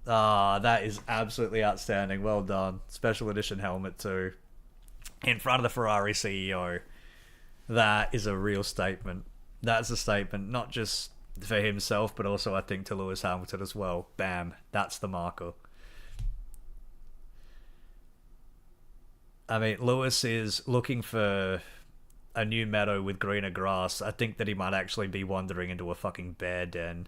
That is absolutely outstanding. Well done. Special edition helmet too. In front of the Ferrari CEO. That is a real statement. That's a statement, not just for himself, but also I think to Lewis Hamilton as well. Bam. That's the marker. I mean, Lewis is looking for a new meadow with greener grass. I think that he might actually be wandering into a fucking bear den.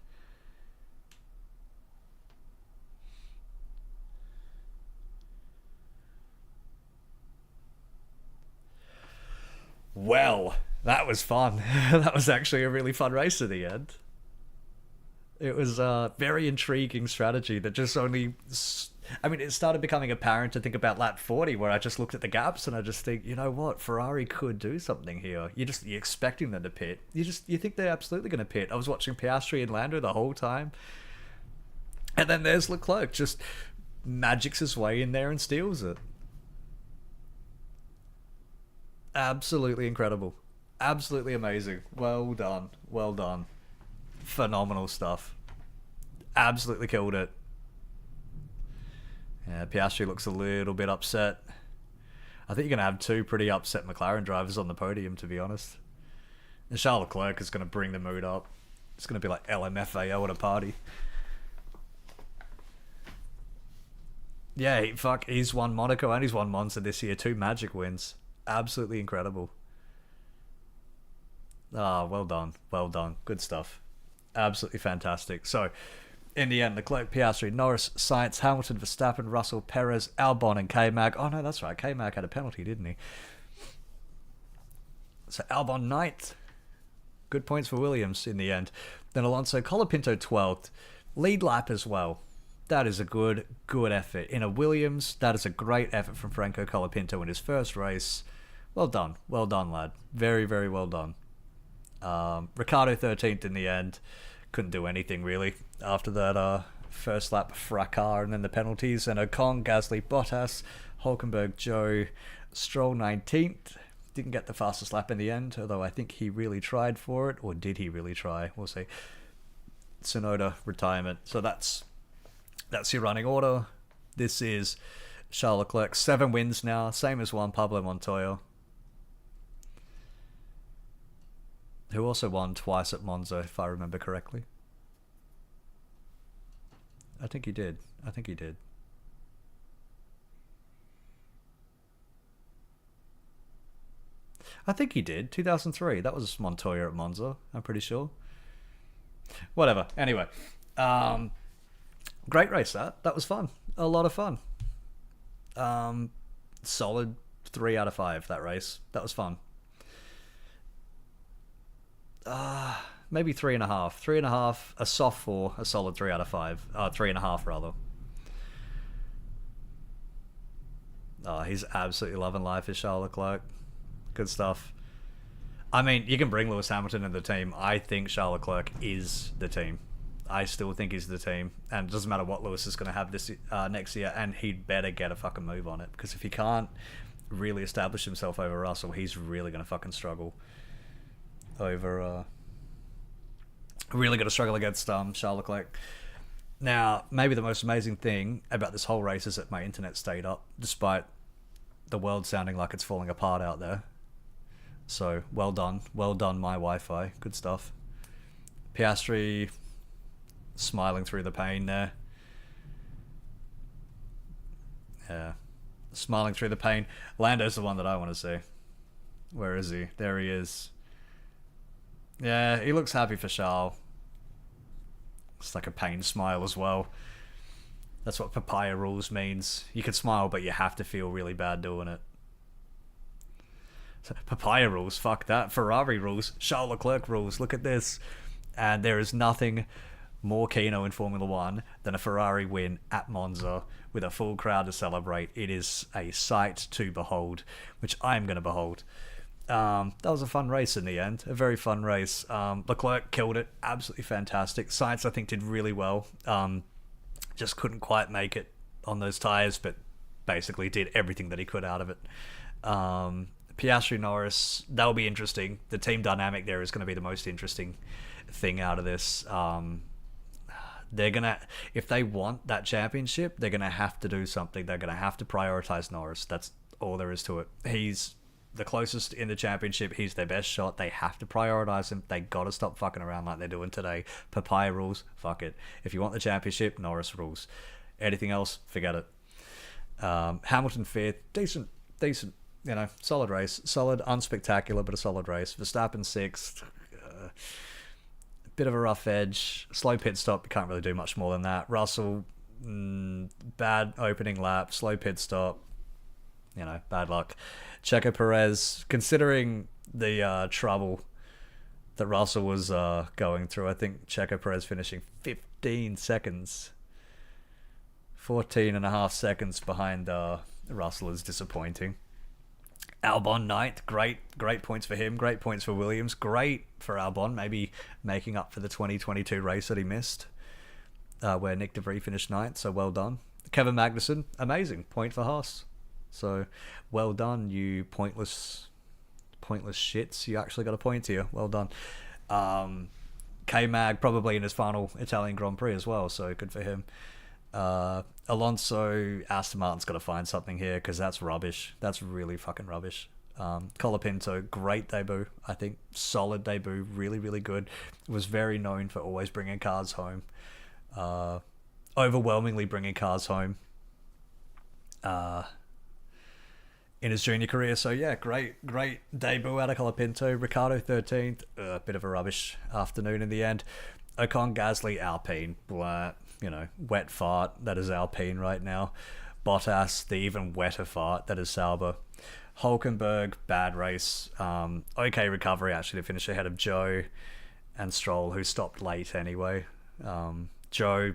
Well, that was fun. That was actually a really fun race at the end. It was a very intriguing strategy that just only... I mean, it started becoming apparent to think about lap 40, where I just looked at the gaps and I just think, you know what, Ferrari could do something here. You're expecting them to pit. You think they're absolutely going to pit. I was watching Piastri and Lando the whole time. And then there's Leclerc, just magics his way in there and steals it. Absolutely incredible. Absolutely amazing. Well done. Well done. Phenomenal stuff. Absolutely killed it. Yeah, Piastri looks a little bit upset. I think you're going to have two pretty upset McLaren drivers on the podium, to be honest. And Charles Leclerc is going to bring the mood up. It's going to be like LMFAO at a party. Yeah, he's won Monaco and he's won Monza this year. 2 Magic wins. Absolutely incredible. Well done. Well done. Good stuff. Absolutely fantastic. So, In the end, Leclerc, Piastri, Norris, Sainz, Hamilton, Verstappen, Russell, Perez, Albon, and K-Mag. Oh no, that's right. K-Mag had a penalty, didn't he? So Albon ninth. Good points for Williams in the end. Then Alonso, Colapinto 12th. Lead lap as well. That is a good effort. In a Williams, that is a great effort from Franco Colapinto in his first race. Well done, lad. Very, very well done. Ricardo 13th in the end. Couldn't do anything really after that first lap fracas and then the penalties. And Ocon, Gasly, Bottas, Hulkenberg, Joe, Stroll 19th. Didn't get the fastest lap in the end, although I think he really tried for it. Or did he really try? We'll see. Tsunoda, retirement. So that's your running order. This is Charles Leclerc. 7 wins now. Same as Juan Pablo Montoya, who also won twice at Monza, if I remember correctly. I think he did. I think he did. I think he did. 2003. That was Montoya at Monza, I'm pretty sure. Whatever. Anyway. Great race, that. That was fun. A lot of fun. Solid 3 out of 5, that race. That was fun. Maybe 3.5. 3.5, a soft 4, a solid 3 out of 5. 3.5 rather. He's absolutely loving life as Charles Leclerc. Good stuff. I mean, you can bring Lewis Hamilton in the team. I think Charles Leclerc is the team. I still think he's the team. And it doesn't matter what Lewis is going to have this next year, and he'd better get a fucking move on it. Because if he can't really establish himself over Russell, he's really going to fucking struggle over... really going to struggle against Charles Leclerc. Now, maybe the most amazing thing about this whole race is that my internet stayed up, despite the world sounding like it's falling apart out there. So, well done. Well done, my Wi-Fi. Good stuff. Piastri smiling through the pain there. Yeah. Smiling through the pain. Lando's the one that I want to see. Where is he? There he is. Yeah, he looks happy for Charles. It's like a pain smile as well. That's what papaya rules means. You can smile, but you have to feel really bad doing it. So, papaya rules, fuck that. Ferrari rules, Charles Leclerc rules. Look at this. And there is nothing more keno in Formula One than a Ferrari win at Monza with a full crowd to celebrate. It is a sight to behold, which I am going to behold. That was a fun race in the end. A very fun race. Leclerc killed it. Absolutely fantastic. Sainz, I think, did really well. Just couldn't quite make it on those tyres, but basically did everything that he could out of it. Piastri, Norris, that'll be interesting. The team dynamic there is going to be the most interesting thing out of this. They're going to, if they want that championship, they're going to have to do something. They're going to have to prioritize Norris. That's all there is to it. He's the closest in the championship. He's their best shot. They have to prioritize him. They got to stop fucking around like they're doing today. Papaya rules, fuck it. If you want the championship, Norris rules. Anything else, forget it. Hamilton fifth, decent, solid race. Solid, unspectacular, but a solid race. Verstappen sixth, bit of a rough edge. Slow pit stop, you can't really do much more than that. Russell, bad opening lap, slow pit stop. Bad luck. Checo Perez, considering the trouble that Russell was going through, I think Checo Perez finishing 15 seconds, 14 and a half seconds behind Russell is disappointing. Albon ninth, great points for him, great points for Williams, great for Albon, maybe making up for the 2022 race that he missed, where Nick De Vries finished ninth, so well done. Kevin Magnussen, amazing, point for Haas. So, well done, you pointless shits. You actually got a point here. Well done. K-Mag probably in his final Italian Grand Prix as well, so good for him. Alonso, Aston Martin's got to find something here because that's rubbish. That's really fucking rubbish. Colapinto, great debut, I think. Solid debut, really, really good. Was very known for always bringing cars home. Overwhelmingly bringing cars home. In his junior career, so yeah, great debut out of Colapinto. Ricardo 13th, a bit of a rubbish afternoon in the end. Ocon, Gasly, Alpine. Blah, wet fart. That is Alpine right now. Bottas, the even wetter fart. That is Sauber. Hulkenberg, bad race. Okay recovery actually to finish ahead of Joe and Stroll, who stopped late anyway. Joe,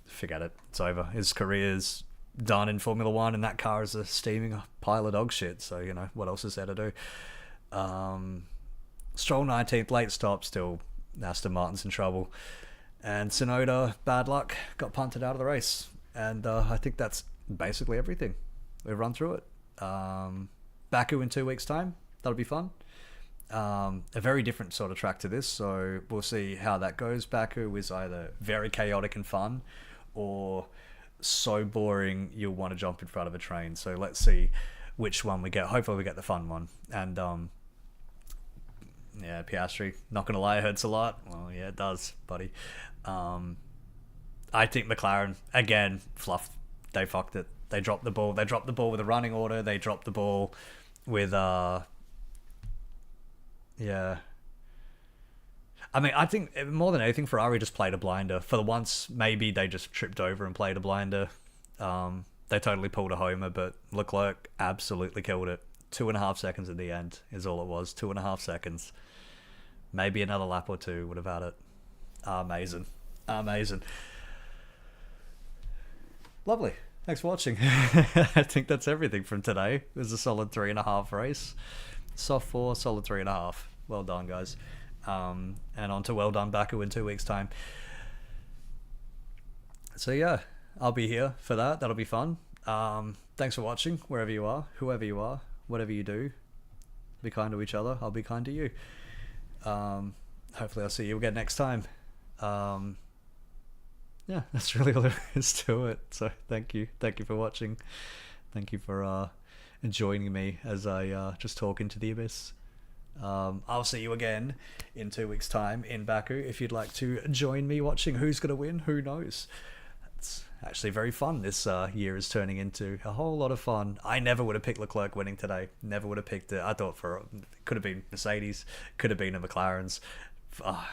forget it. It's over. His career's done in Formula One, and that car is a steaming pile of dog shit. So, what else is there to do? Stroll 19th, late stop, still Aston Martin's in trouble. And Tsunoda, bad luck, got punted out of the race. And I think that's basically everything. We've run through it. Baku in 2 weeks' time. That'll be fun. A very different sort of track to this, so we'll see how that goes. Baku is either very chaotic and fun, or so boring you'll want to jump in front of a train. So let's see which one we get. Hopefully we get the fun one. And yeah, Piastri, not gonna lie, it hurts a lot. Well, yeah, it does, buddy. I think McLaren, again, fluffed. They fucked it. They dropped the ball. They dropped the ball with a running order. They dropped the ball with yeah. I mean, I think more than anything, Ferrari just played a blinder. For the once, maybe they just tripped over and played a blinder. They totally pulled a homer, but Leclerc absolutely killed it. 2.5 seconds at the end is all it was. 2.5 seconds. Maybe another lap or two would have had it. Amazing. Amazing. Lovely. Thanks for watching. I think that's everything from today. It was a solid 3.5 race. Soft 4, solid 3.5. Well done, guys. And on to well done Baku in 2 weeks' time. So yeah, I'll be here for that. That'll be fun. Thanks for watching, wherever you are, whoever you are, whatever you do. Be kind to each other. I'll be kind to you. Hopefully I'll see you again next time. Yeah, that's really all there is to it. So thank you for watching. Thank you for joining me as I just talk into the abyss. I'll see you again in 2 weeks' time in Baku. If you'd like to join me watching who's gonna win, who knows. It's actually very fun. This year is turning into a whole lot of fun. I never would have picked Leclerc winning today. Never would have picked it. I thought could have been Mercedes, could have been the McLarens. I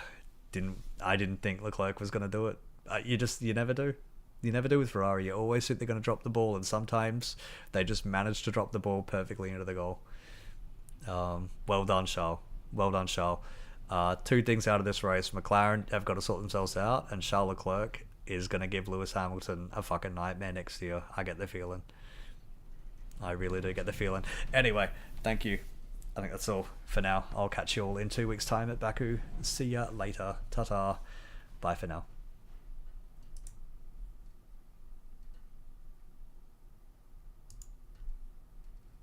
didn't think Leclerc was gonna do it. You never do. You never do with Ferrari. You always think they're going to drop the ball, and sometimes they just manage to drop the ball perfectly into the goal. Well done, Charles. Well done, Charles. 2 things out of this race. McLaren have got to sort themselves out, and Charles Leclerc is going to give Lewis Hamilton a fucking nightmare next year. I get the feeling. I really do get the feeling. Anyway, thank you. I think that's all for now. I'll catch you all in 2 weeks' time at Baku. See ya later. Ta-ta. Bye for now.